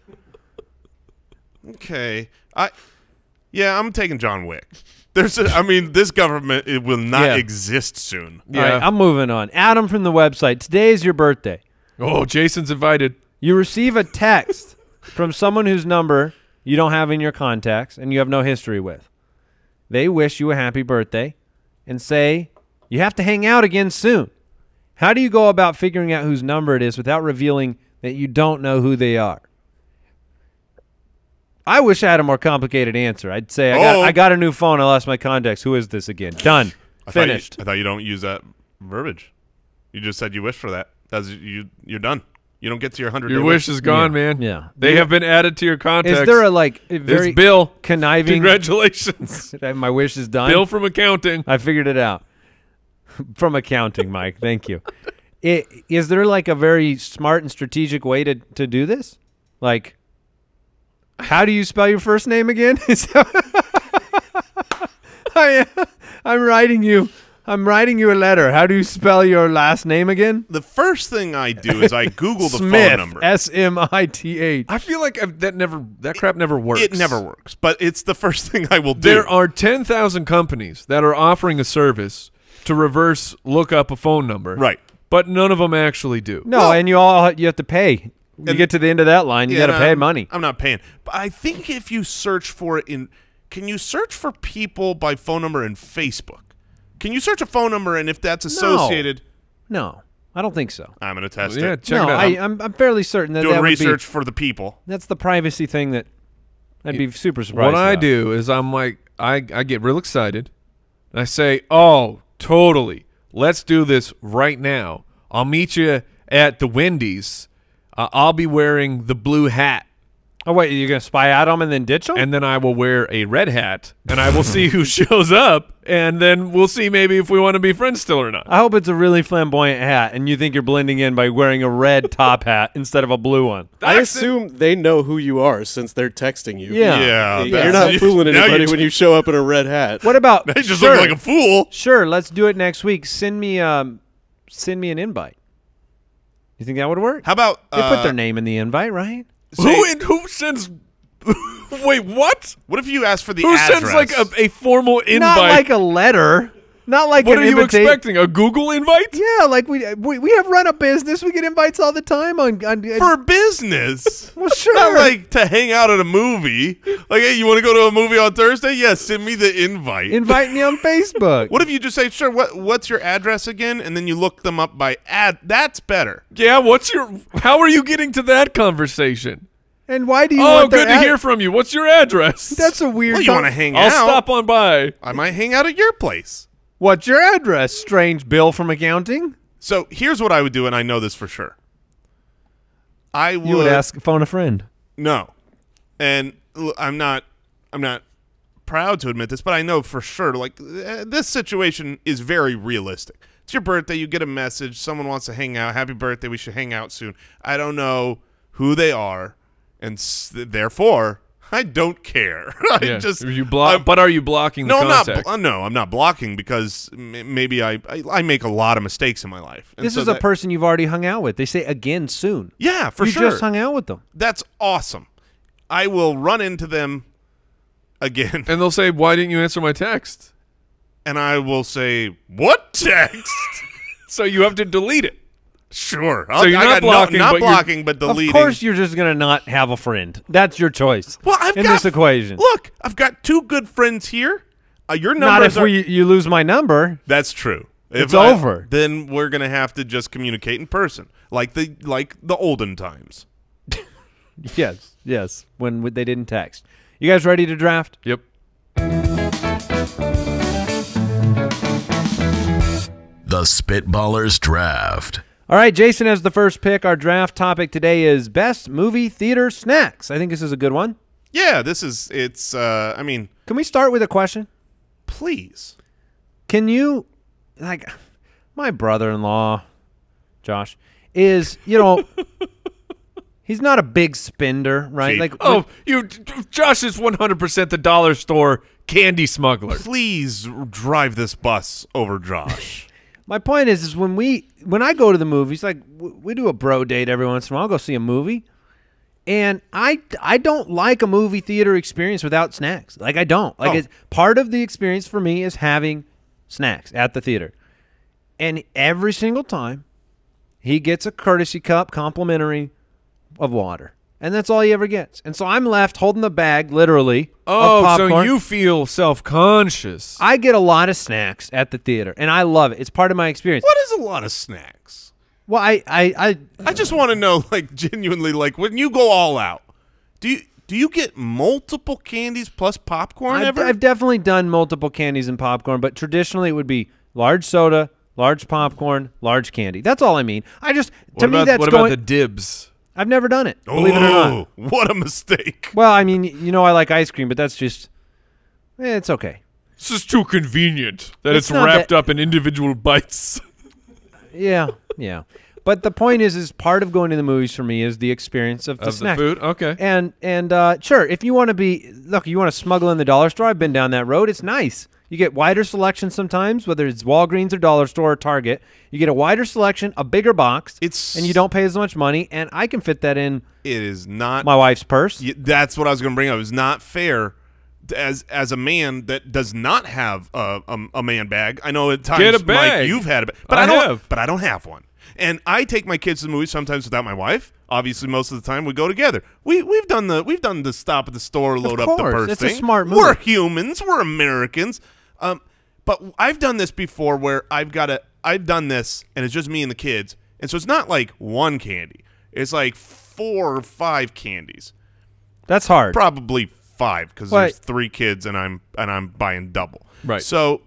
Okay, I'm taking John Wick. This government it will not Yeah. exist soon. All right, I'm moving on. Adam from the website. Today is your birthday. Oh, Jason's invited. You receive a text from someone whose number you don't have in your contacts and you have no history with. They wish you a happy birthday and say you have to hang out again soon. How do you go about figuring out whose number it is without revealing that you don't know who they are? I wish I had a more complicated answer. I'd say I got a new phone. I lost my contacts. Who is this again? Done. Finished. I thought you don't use that verbiage. You just said you wish for that. You're done. You don't get to your 100. Your wish is gone, man. Yeah. They have been added to your contacts. Is there a very It's Bill. conniving? Congratulations. My wish is done. Bill from accounting. I figured it out. From accounting, Mike. Thank you. Is there like a very smart and strategic way to do this? Like, how do you spell your first name again? I'm writing you a letter. How do you spell your last name again? The first thing I do is I Google the Smith, phone number. S-M-I-T-H. I feel like that crap never works. It never works, but it's the first thing I will do. There are 10,000 companies that are offering a service to reverse look up a phone number. Right. But none of them actually do. No, and you have to pay. You get to the end of that line, you got to pay money. I'm not paying. But I think if you search for it can you search for people by phone number in Facebook? Can you search a phone number and if that's associated? No, I don't think so. I'm going to test Yeah, it. check it out. I'm fairly certain that Doing that would research for the people. that's the privacy thing that I'd be super surprised What I about. do is I'm like, I get real excited. And I say, oh, totally. Let's do this right now. I'll meet you at the Wendy's. I'll be wearing the blue hat. Oh, wait, you're going to spy out on them and then ditch them? And then I will wear a red hat, and I will see who shows up, and then we'll see maybe if we want to be friends still or not. I hope it's a really flamboyant hat, and you think you're blending in by wearing a red top hat instead of a blue one. I assume they know who you are since they're texting you. Yeah. You're not fooling now anybody you're when you show up in a red hat. What about? They just look like a fool. Sure, let's do it next week. Send me an invite. You think that would work? How about They put their name in the invite, right? Who sends? Wait, what? What if you ask for the Who address? sends like a formal invite? Not like a letter. Not like what an are you invita- expecting? A Google invite? Yeah, like we have run a business. We get invites all the time on for business? Well, sure. Not like to hang out at a movie. Like, hey, you want to go to a movie on Thursday? Yes, send me the invite. Invite me on Facebook. What if you just say, sure, what's your address again? And then you look them up by ad. That's better. Yeah, how are you getting to that conversation? And why do you Oh, want their good to hear from you. What's your address? That's a weird Well, you want to hang I'll out? stop on by. I might hang out at your place. What's your address, strange Bill from accounting? So here's what I would do, and I know this for sure. I would, You would phone a friend. No, and I'm not proud to admit this, but I know for sure. Like this situation is very realistic. It's your birthday. You get a message. Someone wants to hang out. Happy birthday. We should hang out soon. I don't know who they are, and therefore I don't care. Yeah. But are you blocking the contact? I'm not blocking because maybe I make a lot of mistakes in my life. And This so is a person you've already hung out with. They say again soon. Yeah, for you sure. You just hung out with them. That's awesome. I will run into them again. And they'll say, why didn't you answer my text? And I will say, what text? So you have to delete it. Sure. So you're not blocking, not but blocking, but deleting. Of course, you're just gonna not have a friend. That's your choice. Well, I've in got, this equation. Look, I've got 2 good friends here. Your Not numbers if you lose my number. That's true. It's over. Then we're gonna have to just communicate in person, like the olden times. Yes. When they didn't text. You guys ready to draft? Yep. The Spitballers Draft. All right, Jason has the first pick. Our draft topic today is best movie theater snacks. I think this is a good one. Yeah, it's. I mean, Can we start with a question? please. Can you, like, my brother-in-law, Josh, is, he's not a big spender, right? Gee. Like, Josh is 100% the dollar store candy smuggler. Please drive this bus over Josh. my point is when I go to the movies, like we do a bro date every once in a while. I'll go see a movie, and I don't like a movie theater experience without snacks. Like I don't. Like it's part of the experience for me is having snacks at the theater, and every single time he gets a courtesy cup, complimentary of water. And that's all he ever gets. And so I'm left holding the bag, literally, of popcorn. So you feel self-conscious. I get a lot of snacks at the theater, and I love it. It's part of my experience. What is a lot of snacks? Well, I just want to know, like, genuinely, like, when you go all out, do you get multiple candies plus popcorn ever? I've definitely done multiple candies and popcorn, but traditionally it would be large soda, large popcorn, large candy. That's all I mean. What about the dibs? I've never done it, believe it or not. What a I Well, I mean, I like ice cream, but that's just, it's okay. It's just too convenient that it's not wrapped up in individual bites. Yeah. But the point is part of going to the movies for me is the experience of the snack. The food? Okay. And sure, if you want to smuggle in the dollar store, I've been down that road. It's nice. You get wider selection sometimes, whether it's Walgreens or Dollar Store or Target. You get a wider selection, a bigger box, and you don't pay as much money, and I can fit that in. It is not my wife's purse. That's what I was going to bring up. It's not fair as a man that does not have a man bag. I know at times, get a bag. Mike, you've had a bag, but I don't have one. And I take my kids to the movies sometimes without my wife. Obviously, most of the time we go together. We've done the stop at the store, load up the purse it's thing. A smart move. We're humans. We're Americans. But I've done this before where I've done this and it's just me and the kids, and so it's not like one candy. It's like 4 or 5 candies. That's hard. Probably 5 because there's 3 kids and I'm buying double. Right. So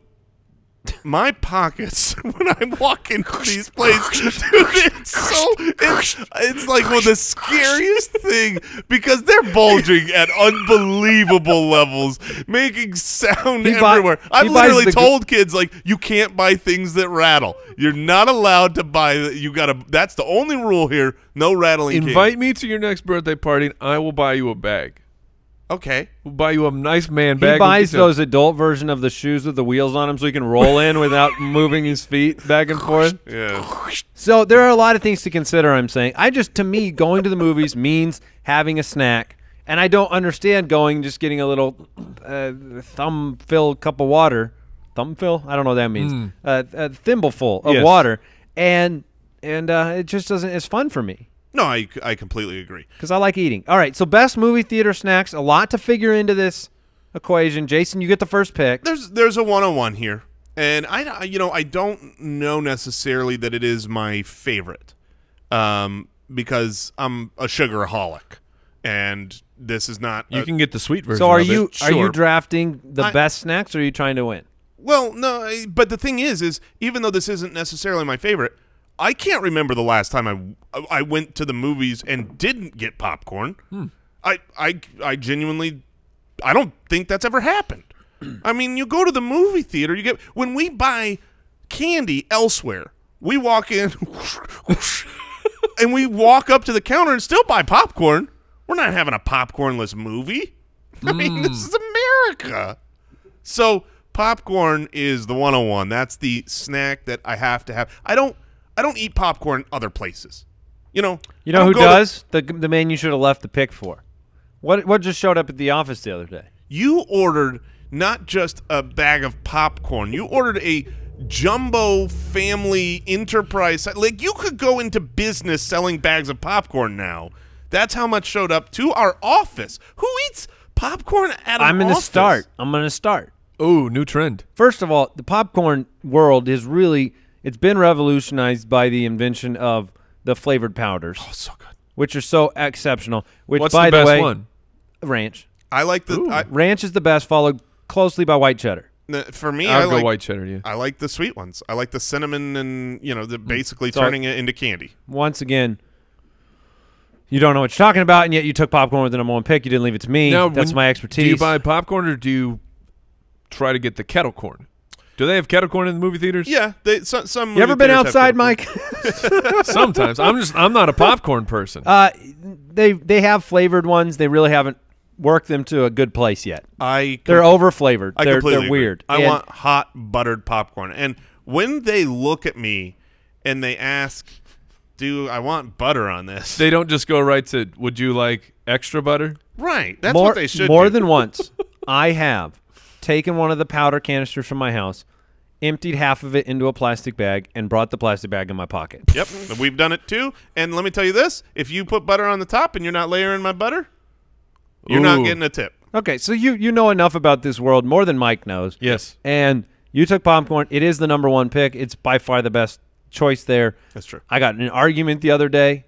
my pockets when I'm walking to these places, dude, it's like one of the scariest thing because they're bulging at unbelievable levels, making sound everywhere. I've literally told kids, like, you can't buy things that rattle. You're not allowed to buy. That's the only rule here. No rattling. Invite me to your next birthday party, and I will buy you a bag. Okay. We'll buy you a nice man bag. He buys those adult version of the shoes with the wheels on them so he can roll in without moving his feet back and forth. Yeah. So there are a lot of things to consider, I'm saying. To me, going to the movies means having a snack. And I don't understand just getting a little thumb-filled cup of water. Thumb-fill? I don't know what that means. A thimbleful of water. And it just doesn't – it's fun for me. No, I completely agree. Because I like eating. All right, so best movie theater snacks, a lot to figure into this equation. Jason, you get the first pick. There's a 101 here, and I don't know necessarily that it is my favorite, because I'm a sugaraholic, and this is not. You can get the sweet version. So are of you it. are you drafting the best snacks, or are you trying to win? Well, no, but the thing is even though this isn't necessarily my favorite, I can't remember the last time I went to the movies and didn't get popcorn. I genuinely, I don't think that's ever happened. I mean, you go to the movie theater, when we buy candy elsewhere, we walk in and we walk up to the counter and still buy popcorn. We're not having a popcornless movie. I mean, this is America. So popcorn is the 101. That's the snack that I have to have. I don't eat popcorn other places. You know who does? The man you should have left the pick for. What just showed up at the office the other day? You ordered not just a bag of popcorn. You ordered a jumbo family enterprise. Like, you could go into business selling bags of popcorn now. That's how much showed up to our office. Who eats popcorn at an I'm going to office? start. I'm going to start. Ooh, new trend. First of all, the popcorn world is really, it's been revolutionized by the invention of the flavored powders. Oh, so good. Which are so exceptional. Which, What's by the best way, one? Ranch. I like the Ranch is the best, followed closely by white cheddar. for me. I'll I go like white cheddar. Yeah. I like the sweet ones. I like the cinnamon and basically turning it into candy. Once again, you don't know what you're talking about, and yet you took popcorn with the number one pick. You didn't leave it to me. Now, That's my expertise. Do you buy popcorn or do you try to get the kettle corn? Do they have kettle corn in the movie theaters? Yeah, some. You ever been outside, Mike? Sometimes. I'm not a popcorn person. They have flavored ones. They really haven't worked them to a good place yet. They're over flavored. They're weird. I want hot buttered popcorn. And when they look at me and they ask, "Do I want butter on this?" They don't just go right to, "Would you like extra butter?" Right. That's what they should More do. than once, I have taken one of the powder canisters from my house, emptied half of it into a plastic bag, and brought the plastic bag in my pocket. Yep, we've done it too. And let me tell you this: if you put butter on the top and you're not layering my butter, you're not Ooh. getting a tip. Okay, so you know enough about this world, more than Mike knows. Yes. And you took popcorn. It is the number one pick. It's by far the best choice there. That's true. I got in an argument the other day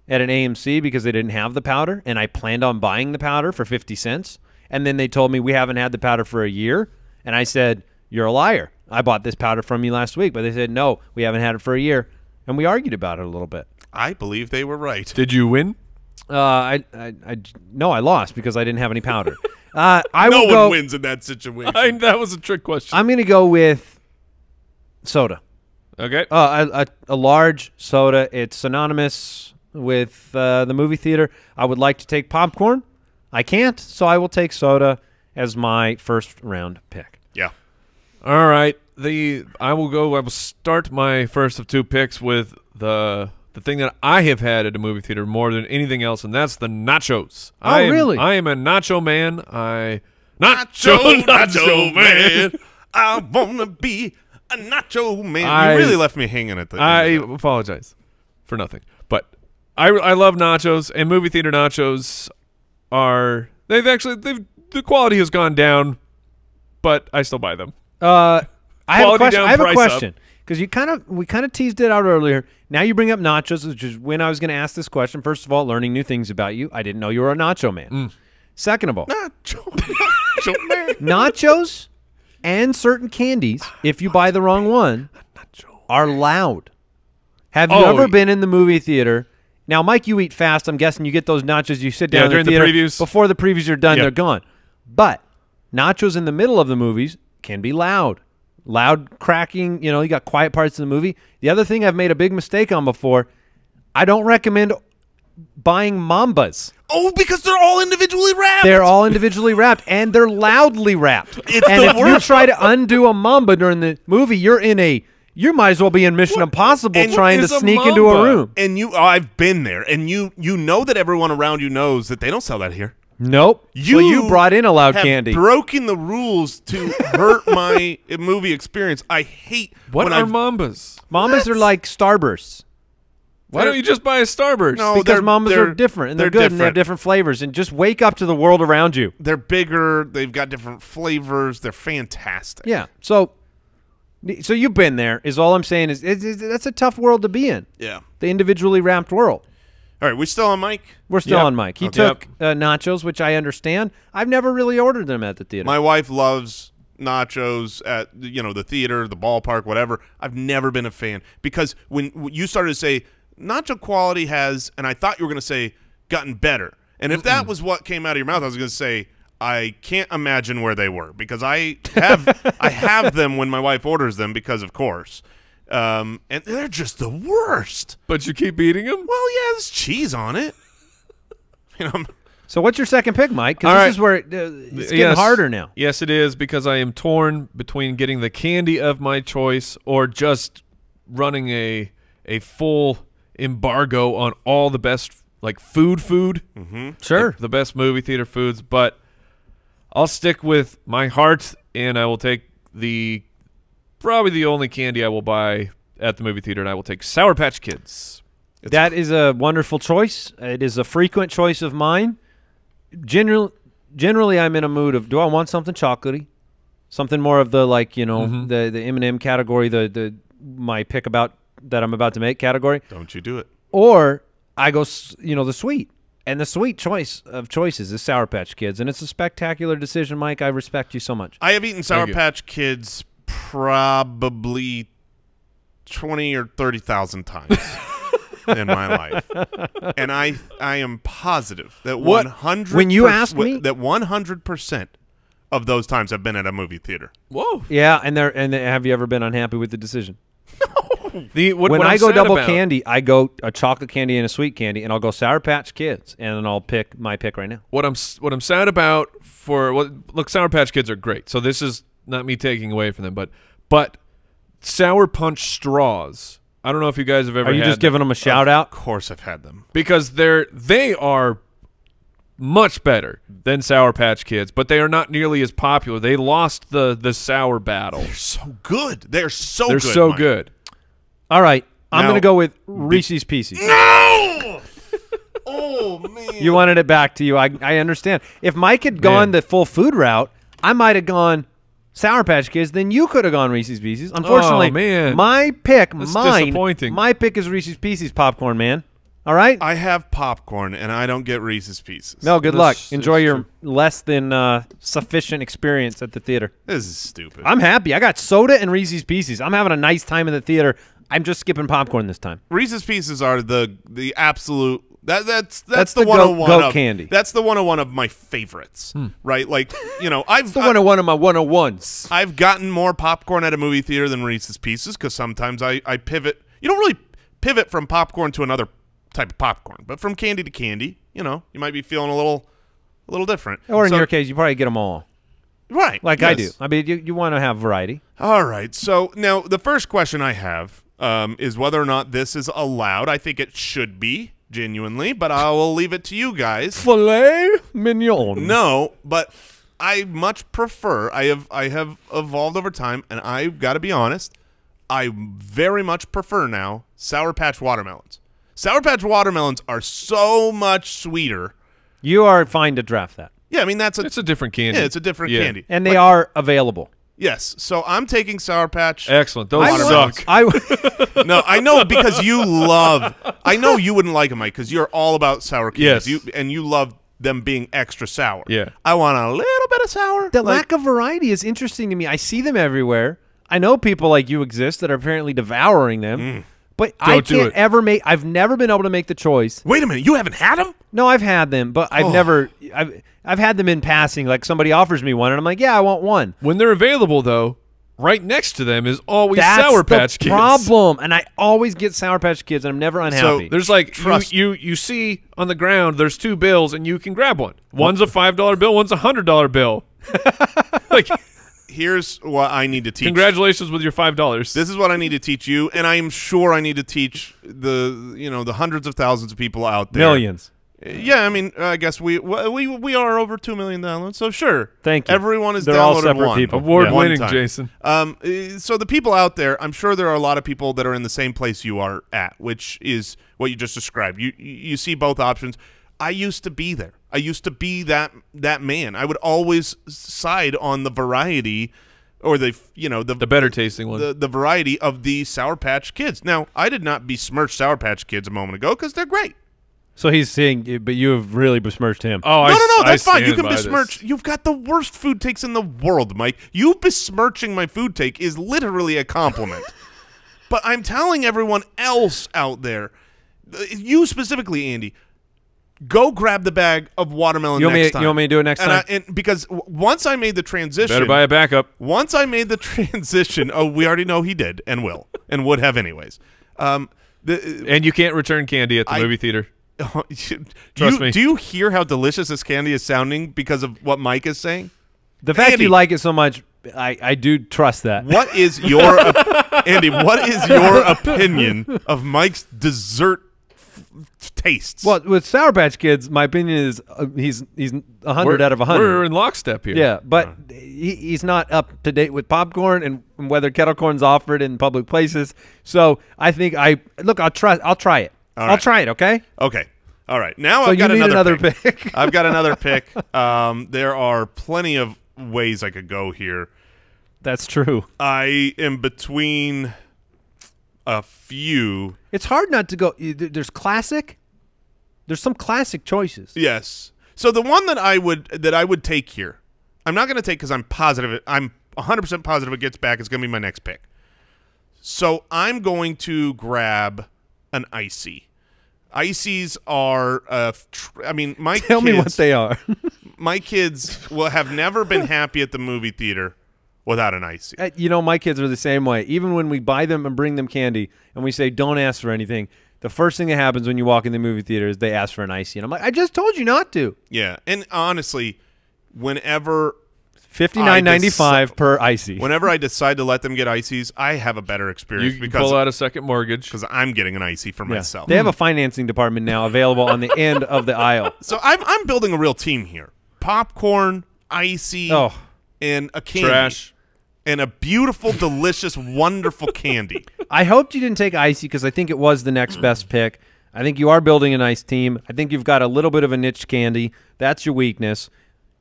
at an AMC because they didn't have the powder, and I planned on buying the powder for 50 cents. And then they told me we haven't had the powder for a year. And I said, "You're a liar. I bought this powder from you last week." But they said, "No, we haven't had it for a year." And we argued about it a little bit. I believe they were right. Did you win? No, I lost because I didn't have any powder. No will one go, wins in that situation. That was a trick question. I'm going to go with soda. Okay. A large soda. It's synonymous with the movie theater. I would like to take popcorn. I can't, so I will take soda as my first round pick. Yeah. All right. I will start my first of two picks with the thing that I have had at a movie theater more than anything else, and that's the nachos. Really? I am a nacho man. Nacho man. I wanna be a nacho man. You really left me hanging at the I end of that. apologize for nothing, but I love nachos, and movie theater nachos the quality has gone down, but I still buy them. I have a Quality question. down, I have a price question because we kind of teased it out earlier. Now you bring up nachos, which is when I was going to ask this question. First of all, learning new things about you. I didn't know you were a nacho man. Second of all, Nacho man. nachos and certain candies, if you buy the wrong one, are loud. Have you ever been in the movie theater? Now, Mike, you eat fast. I'm guessing you get those nachos. You sit down in during the the theater. previews. Before the previews are done, Yep. they're gone. But nachos in the middle of the movies can be loud. Loud cracking. You got quiet parts of the movie. The other thing I've made a big mistake on before, I don't recommend buying Mambas. Oh, because they're all individually wrapped. They're all individually wrapped, and they're loudly wrapped. It's and the if you worst. try to undo a Mamba during the movie, you might as well be in Mission Impossible And trying to is a sneak into a Mamba? room. And I've been there, and you know that everyone around you knows that they don't sell that here. Nope. You brought in a loud have candy. broken the rules to hurt my movie experience. I hate What when are I've Mambas? Mambas are like Starbursts. Why don't you just buy a Starburst? No, Because Mambas are different, and they're good, and they have different. different flavors. And just wake up to the world around you. They're bigger. They've got different flavors. They're fantastic. Yeah. So you've been there. Is all I'm saying is that's a tough world to be in. Yeah. The individually wrapped world. All right, we still on Mike? We're still Yep. on Mike. He Okay. took nachos, which I understand. I've never really ordered them at the theater. My wife loves nachos at the theater, the ballpark, whatever. I've never been a fan because when you started to say nacho quality has, and I thought you were going to say gotten better. And if that was what came out of your mouth, I was going to say I can't imagine where they were because I have them when my wife orders them because of course. And they're just the worst. But you keep eating them? Well, yeah, there's cheese on it. So what's your second pick, Mike? Because All this right. is where it's getting harder now. Yes, it is, because I am torn between getting the candy of my choice or just running a full embargo on all the best food. Sure. Like the best movie theater foods, but I'll stick with my heart and I will take the probably the only candy I will buy at the movie theater, and I will take Sour Patch Kids. That is a wonderful choice. It is a frequent choice of mine. Generally, I'm in a mood of, do I want something chocolatey? Something more of the, like, you know, the M&M category, my pick about that I'm about to make category. Don't you do it. Or I go, you know, the sweet. And the sweet choice of choices is Sour Patch Kids. And it's a spectacular decision, Mike. I respect you so much. I have eaten Sour Patch Kids probably 20 or 30,000 times in my life. And I am positive that 100 when you ask me that 100% of those times I've been at a movie theater. Whoa. Yeah, and have you ever been unhappy with the decision? When I go double candy, I go a chocolate candy and a sweet candy, and I'll go Sour Patch Kids, and I'll pick my pick right now. What I'm sad about look, Sour Patch Kids are great. So this is not me taking away from them, but Sour Punch straws. I don't know if you guys have ever. Are you just giving them a shout out? Of course, I've had them because they are much better than Sour Patch Kids, but they are not nearly as popular. They lost the sour battle. They're so good. They're so They're good. so Mike. good. All right, I'm Now- going to go with Reese's Pieces. No! Oh man! You wanted it back to you. I understand. If Mike had gone the full food route, I might have gone Sour Patch Kids. Then you could have gone Reese's Pieces. Unfortunately, Oh, man. my pick, That's mine, disappointing. my pick is Reese's Pieces popcorn, man. All right. I have popcorn and I don't get Reese's Pieces. No, good That's- luck. that's Enjoy your true. less than sufficient experience at the theater. This is stupid. I'm happy. I got soda and Reese's Pieces. I'm having a nice time in the theater. I'm just skipping popcorn this time. Reese's Pieces are the absolute that's That's the the 101 goat of candy. That's the 101 of my favorites, right? Like, you know, It's the 101 of my 101s. I've gotten more popcorn at a movie theater than Reese's Pieces because sometimes I pivot. You don't really pivot from popcorn to another type of popcorn, but from candy to candy, you know, you might be feeling a little different. Or in So- your case, you probably get them all. right? Like I do. yes. I mean, you want to have variety. All right. So now the first question I have is whether or not this is allowed. I think it should be, genuinely, but I will leave it to you guys. Filet mignon. No, but I much prefer. I have evolved over time, and I've got to be honest. I very much prefer now Sour Patch watermelons. Sour Patch watermelons are so much sweeter. You are fine to draft that. Yeah, I mean it's It's a different candy. it's a different Yeah. candy. And they are available. Yes, so I'm taking Sour Patch. Excellent. Those Watermelons. suck. No, I know because you love. I know you wouldn't like them, Mike, because you're all about sour candies. Yes. You love them being extra sour. Yeah. I want a little bit of sour. The like- lack of variety is interesting to me. I see them everywhere. I know people like you exist that are apparently devouring them. But I Don't do can't it. ever make. I've never been able to make the choice. Wait a minute, you haven't had them? No, I've had them, but I've never. I've had them in passing. Like somebody offers me one, and I'm like, yeah, I want one. When they're available, though, right next to them is always That's Sour Patch the Kids. problem, and I always get Sour Patch Kids, and I'm never unhappy. There's like Trust- you see on the ground. There's two bills, and you can grab one. One's a $5 bill. One's a $100 bill. Like, Here's what I need to teach. congratulations with your $5. This is what I need to teach you, and I am sure I need to teach the hundreds of thousands of people out there. Millions. Yeah, I mean, I guess we are over 2 million downloads, so sure. Thank you. Everyone is They're all downloaded separate one. people. Award-winning, One time. Jason. So the people out there, I'm sure there are a lot of people that are in the same place you are at, which is what you just described. You see both options. I used to be there. I used to be that man. I would always side on the variety, or the better tasting one. the variety of the Sour Patch Kids. Now, I did not besmirch Sour Patch Kids a moment ago because they're great. So he's saying, but you have really besmirched him. Oh, No, that's fine. You stand can by besmirch. this. You've got the worst food takes in the world, Mike. You besmirching my food take is literally a compliment. But I'm telling everyone else out there, you specifically, Andy, go grab the bag of watermelon next time. You want me to do it next time? And because once I made the transition, Better buy a backup. once I made the transition, we already know he did and will and would have anyways. And you can't return candy at the movie theater. Trust me. Do you hear how delicious this candy is sounding because of what Mike is saying? The fact Andy. you like it so much, I do trust that. What is your Andy? What is your opinion of Mike's dessert tastes. Well, with Sour Patch Kids, my opinion is he's 100 out of 100. We're in lockstep here. Yeah, but he's not up to date with popcorn and whether kettle corn's offered in public places. So I think I'll try it. All right. I'll try it. Okay. Okay. All right. Now So I've got you need another pick. I've got another pick. There are plenty of ways I could go here. That's true. I am between a few. It's hard not to go. There's classic. There's some classic choices. Yes. So the one that I would take here, I'm not going to take because I'm positive. I'm 100% positive it gets back. It's going to be my next pick. So I'm going to grab an icy. Ices are, my Tell me what they are. My kids will have never been happy at the movie theater without an icy. My kids are the same way. Even when we buy them and bring them candy and we say don't ask for anything, the first thing that happens when you walk in the movie theater is they ask for an icy. And I'm like, I just told you not to. Yeah. And honestly, whenever $59.95 per icy. Whenever I decide to let them get ices, I have a better experience You because pull out a second mortgage. because I'm getting an icy for myself. They have a financing department now available on the end of the aisle. So I'm building a real team here. Popcorn, icy, and a candy. Trash. And a beautiful, delicious, wonderful candy. I hoped you didn't take icy because I think it was the next best pick. I think you are building a nice team. I think you've got a little bit of a niche candy. That's your weakness.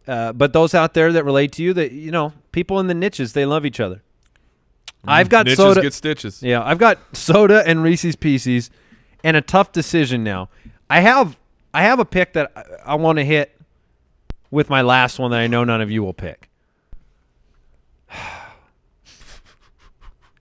But those out there that relate to you, that people in the niches, they love each other. I've got niches soda. Get stitches. Yeah, I've got soda and Reese's Pieces, and a tough decision now. I have a pick that I want to hit with my last one that I know none of you will pick.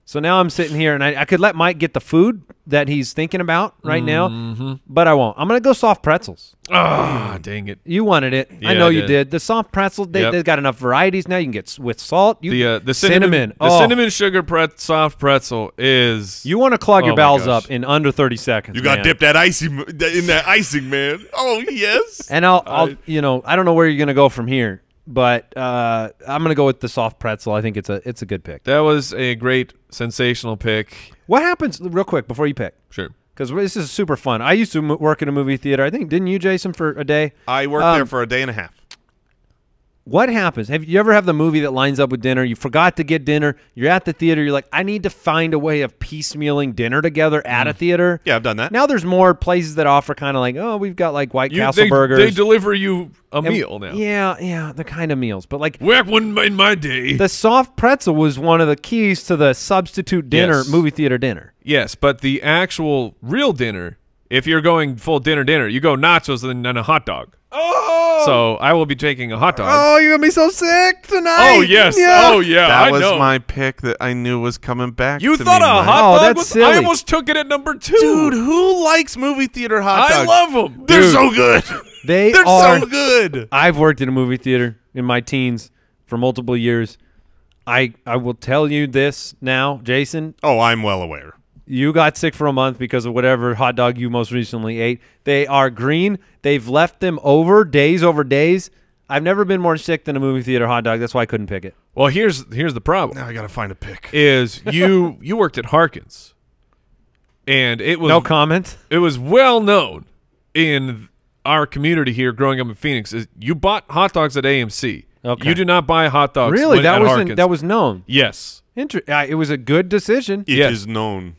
So now I'm sitting here, and I could let Mike get the food that he's thinking about right now, but I won't. I'm going to go soft pretzels. Ah, dang it. You wanted it. Yeah, I know I you did. did. The soft pretzel, they've got enough varieties now. You can get with salt. The cinnamon. The cinnamon sugar soft pretzel is. You want to clog your Oh my bowels gosh. up in under 30 seconds. You got to man. dip that icy in that icing, man. Oh, yes. And I don't know where you're going to go from here, but I'm going to go with the soft pretzel. I think it's a good pick. That was a great, sensational pick. What happens, real quick, before you pick? Sure. Because this is super fun. I used to work in a movie theater. I think, didn't you, Jason, for a day? I worked there for a day and a half. What happens? Have you ever have the movie that lines up with dinner? You forgot to get dinner. You're at the theater. You're like, I need to find a way of piecemealing dinner together at a theater. Yeah, I've done that. Now there's more places that offer kind of like, we've got like White Castle burgers. They deliver you a meal now. Yeah, the kind of meals. But like Back when in my day. the soft pretzel was one of the keys to the substitute dinner, Yes. movie theater dinner. Yes, but the actual real dinner, if you're going full dinner, you go nachos and then a hot dog. Oh! So I will be taking a hot dog. Oh, you're going to be so sick tonight. Oh, yes. Yeah. Oh, yeah. That I was know. my pick that I knew was coming back. You to thought me, a Mike. hot dog that's was? silly. I almost took it at number 2. Dude, who likes movie theater hot dogs? I love them. They're Dude. so good. They're so good. I've worked in a movie theater in my teens for multiple years. I will tell you this now, Jason. Oh, I'm well aware. You got sick for a month because of whatever hot dog you most recently ate. They are green. They've left them over days. I've never been more sick than a movie theater hot dog. That's why I couldn't pick it. Well, here's the problem. Now I got to find a pick. Is you worked at Harkins, and it was No comment. It was well known in our community here growing up in Phoenix. Is you bought hot dogs at AMC. Okay. You do not buy hot dogs. Really? at That Harkins. was known. Yes. It was a good decision. It Yes. is known.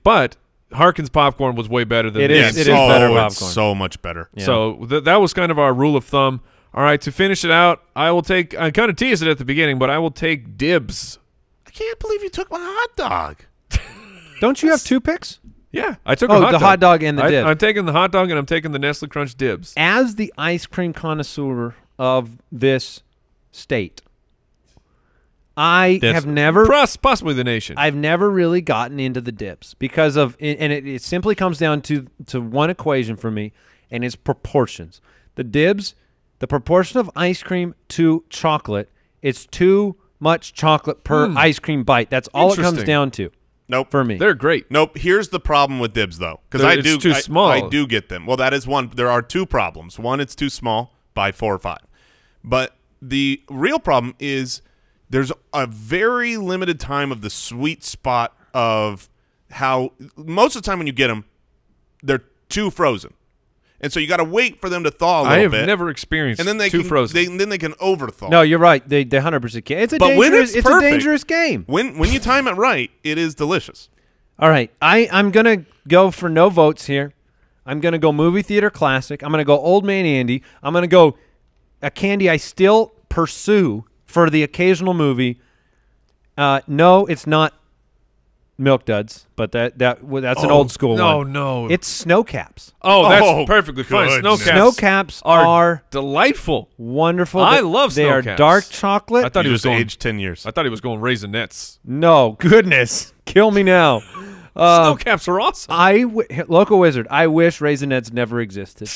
But Harkins popcorn was way better than It this. is better It's popcorn. so much better. Yeah. So that was kind of our rule of thumb. All right, to finish it out, I kind of teased it at the beginning, but I will take dibs. I can't believe you took my hot dog. Don't you have 2 picks? Yeah, I took Oh, a hot the dog. hot dog and the dib. I'm taking the hot dog and I'm taking the Nestle Crunch dibs. As the ice cream connoisseur of this state, I have never Possibly the nation. I've never really gotten into the dips because of, and it simply comes down to one equation for me, and it's proportions. The dibs, the proportion of ice cream to chocolate, it's too much chocolate per ice cream bite. That's all it comes Interesting. down to. Nope. For me. They're great. Nope. Here's the problem with dibs, though, because It's too small. I do get them. Well, that is one. There are 2 problems. One, it's too small by 4 or 5. But the real problem is there's a very limited time of the sweet spot of how most of the time when you get them, they're chew frozen. And so you got to wait for them to thaw a little I have bit. never experienced and then they too can, frozen. then they can overthaw. No, you're right. They 100% can. It's a But when dangerous. it's a perfect- dangerous game. When you time it right, it is delicious. All right, I'm gonna go for no votes here. I'm gonna go movie theater classic. I'm gonna go Old Man Andy. I'm gonna go a candy I still pursue for the occasional movie. No, it's not Milk Duds, but that's an old school one. No. It's Snow Caps. Oh, that's Oh, perfectly fine. goodness. Snow Snow Caps are are delightful. wonderful. I They- love They Snow are Caps. dark chocolate. I thought You he was just going. aged 10 years. I thought he was going Raisinets. No, goodness, kill me now. Snow Caps are awesome. Local Wizard. I wish Raisinets never existed.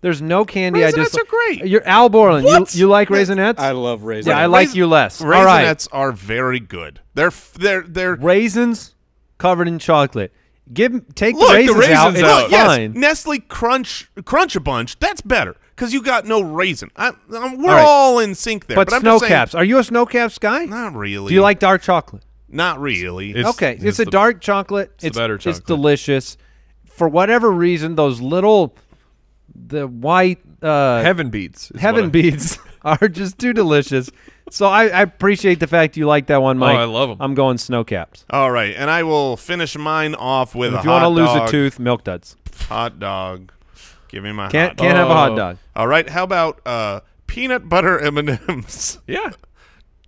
There's no candy. Raisinettes are great. You're Al Borland. What? You like Raisinets? I love raisins. Yeah, I like you less. All right. Raisinets are very good. They're Raisins covered in chocolate. Take Look, the the raisins, out. raisins It's out. yes, fine. Nestle Crunch a bunch. That's better because you got no raisin. We're right. all in sync there. But I'm Snow just saying, Caps. Are you a Snow Caps guy? Not really. Do you like dark chocolate? Not really. Okay, it's a dark chocolate. the better It's chocolate. delicious. For whatever reason, those the white Heaven beads. is heaven what I- beads are just too delicious. So I appreciate the fact you like that one, Mike. I love 'em. I'm going Snow Caps. All right, and I will finish mine off with If a you want hot to lose dog. a tooth, Milk Duds. Hot dog. Give me my Can't hot dog. have a hot dog. All right, how about peanut butter M&Ms? Yeah.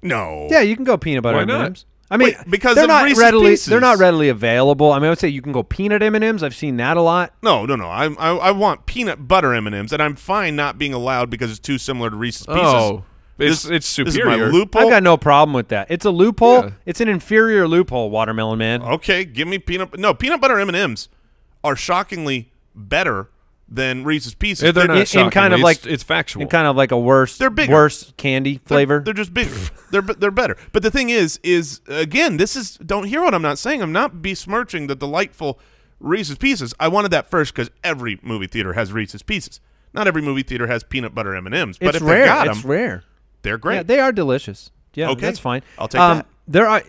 No. Yeah, you can go peanut butter Why not? M&Ms. I mean, Wait, because they're of not Reese's readily Pieces. they're not readily available. I mean, I would say you can go peanut M&Ms. I've seen that a lot. No. I want peanut butter M&Ms, and I'm fine not being allowed because it's too similar to Reese's Pieces. Oh, This it's is superior. my loophole. I've got no problem with that. It's a loophole. Yeah. It's an inferior loophole, Watermelon Man. Okay, give me peanut butter M&Ms are shockingly better than Reese's Pieces. Yeah, they're not in shockingly. kind of like- it's factual. And kind of like a worse candy flavor. They're just bigger. they're better. But the thing is again, don't hear what I'm not saying. I'm not besmirching the delightful Reese's Pieces. I wanted that first because every movie theater has Reese's Pieces. Not every movie theater has peanut butter M&Ms. But It's if rare. they got It's them, rare. they're great. Yeah, they are delicious. Yeah, Okay. that's fine. I'll take that. There are.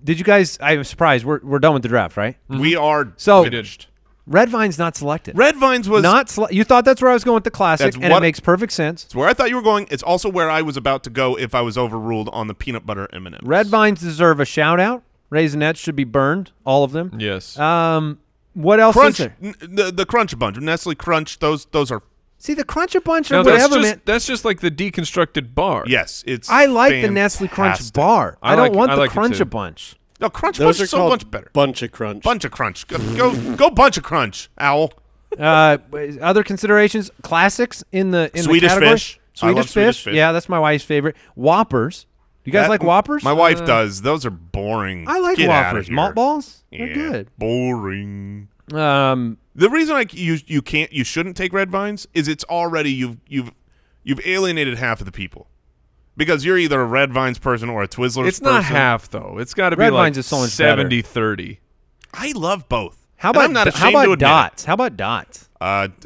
Did you guys? I'm surprised. We're done with the draft, right? We are So finished. Red Vine's not selected. Red Vines was not. You thought that's where I was going with the classic, That's and it what- makes perfect sense. it's where I thought you were going. It's also where I was about to go if I was overruled on the peanut butter M&Ms. Red Vines deserve a shout out. Raisinets should be burned, all of them. yes. What else Crunch, is there? the Crunch Bunch, Nestle Crunch. Those are See the Crunch a Bunch or Now, whatever, man. that's just like the deconstructed bar. yes. It's I like the Nestle Crunch fantastic. bar. I I don't like- want I the like it Crunch too. a Bunch. No, Crunch Those Bunch are is so called much better. Bunch of Crunch. Bunch of Crunch. Go Bunch of Crunch, Owl. Other considerations, classics in the Swedish category. fish. I love Swedish Swedish fish. fish. Yeah, that's my wife's favorite. Whoppers. You guys like Whoppers? My wife does. Those are boring. I like Get outta Whoppers. here. Malt balls. Yeah, They're good. boring. Um, The reason you shouldn't take Red Vines is it's already you've alienated half of the people because you're either a Red Vines person or a Twizzlers It's person. not half, though. It's got to be Red like Vines is so much better. 70-30. I love both. how And about I'm not how ashamed to about admit dots? How about dots?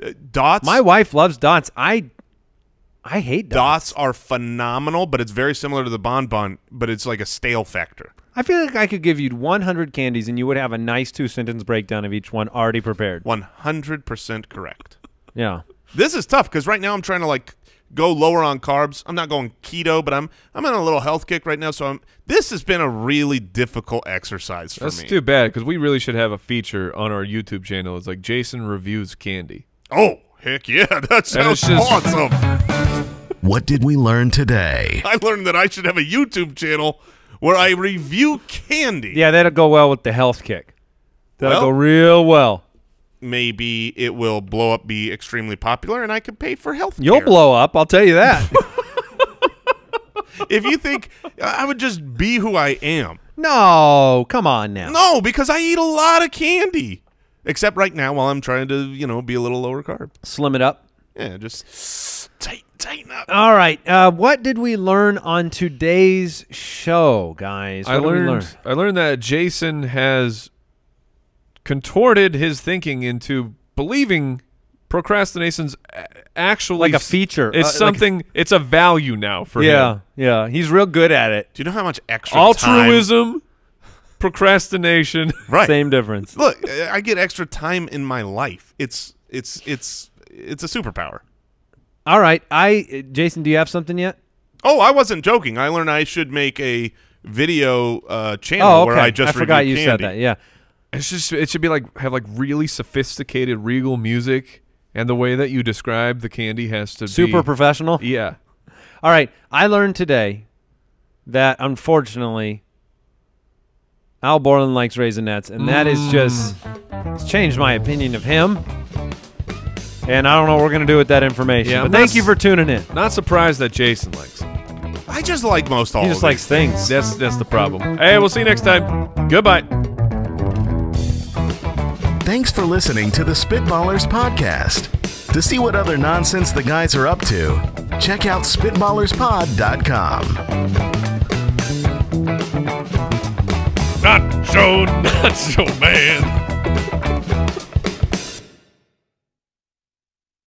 it. Dots? My wife loves dots. I hate dots. Dots are phenomenal, but it's very similar to the bonbon, but it's like a stale factor. I feel like I could give you 100 candies and you would have a nice 2-sentence breakdown of each one already prepared. 100% correct. Yeah. This is tough because right now I'm trying to go lower on carbs. I'm not going keto, but I'm on a little health kick right now. So this has been a really difficult exercise for That's me. too bad because we really should have a feature on our YouTube channel. It's like Jason reviews candy. Oh, heck yeah. That sounds it's just- awesome. What did we learn today? I learned that I should have a YouTube channel where I review candy. Yeah, that'll go well with the health kick. That'll Well- go real well. Maybe it will blow up, be extremely popular, and I can pay for health You'll care. blow up, I'll tell you that. If you think I would just be who I am. No, come on now. No, because I eat a lot of candy. Except right now while I'm trying to, be a little lower carb. Slim it up. Yeah, just tighten up. All right. What did we learn on today's show, guys? What I did we learn? learned that Jason has contorted his thinking into believing procrastination's actually Like a feature. It's something. It's a value now for him. Yeah. He's real good at it. Do you know how much extra Altruism. Procrastination. Right. Same difference. Look, I get extra time in my life. It's a superpower. All right. Jason, do you have something yet? Oh, I wasn't joking. I learned I should make a video channel Oh, okay. where I just forgot review you said candy. that. Yeah. It should be have really sophisticated regal music, and the way that you describe the candy has to Super be professional. Yeah. All right. I learned today that, unfortunately, Al Borland likes Raisinets, and that is it's changed my opinion of him. And I don't know what we're going to do with that information. Yeah, but thank you for tuning in. Not surprised that Jason likes it. I just like most all He of just likes things. That's the problem. Hey, we'll see you next time. Goodbye. Thanks for listening to the Spitballers podcast. To see what other nonsense the guys are up to, check out SpitballersPod.com. Not so, man.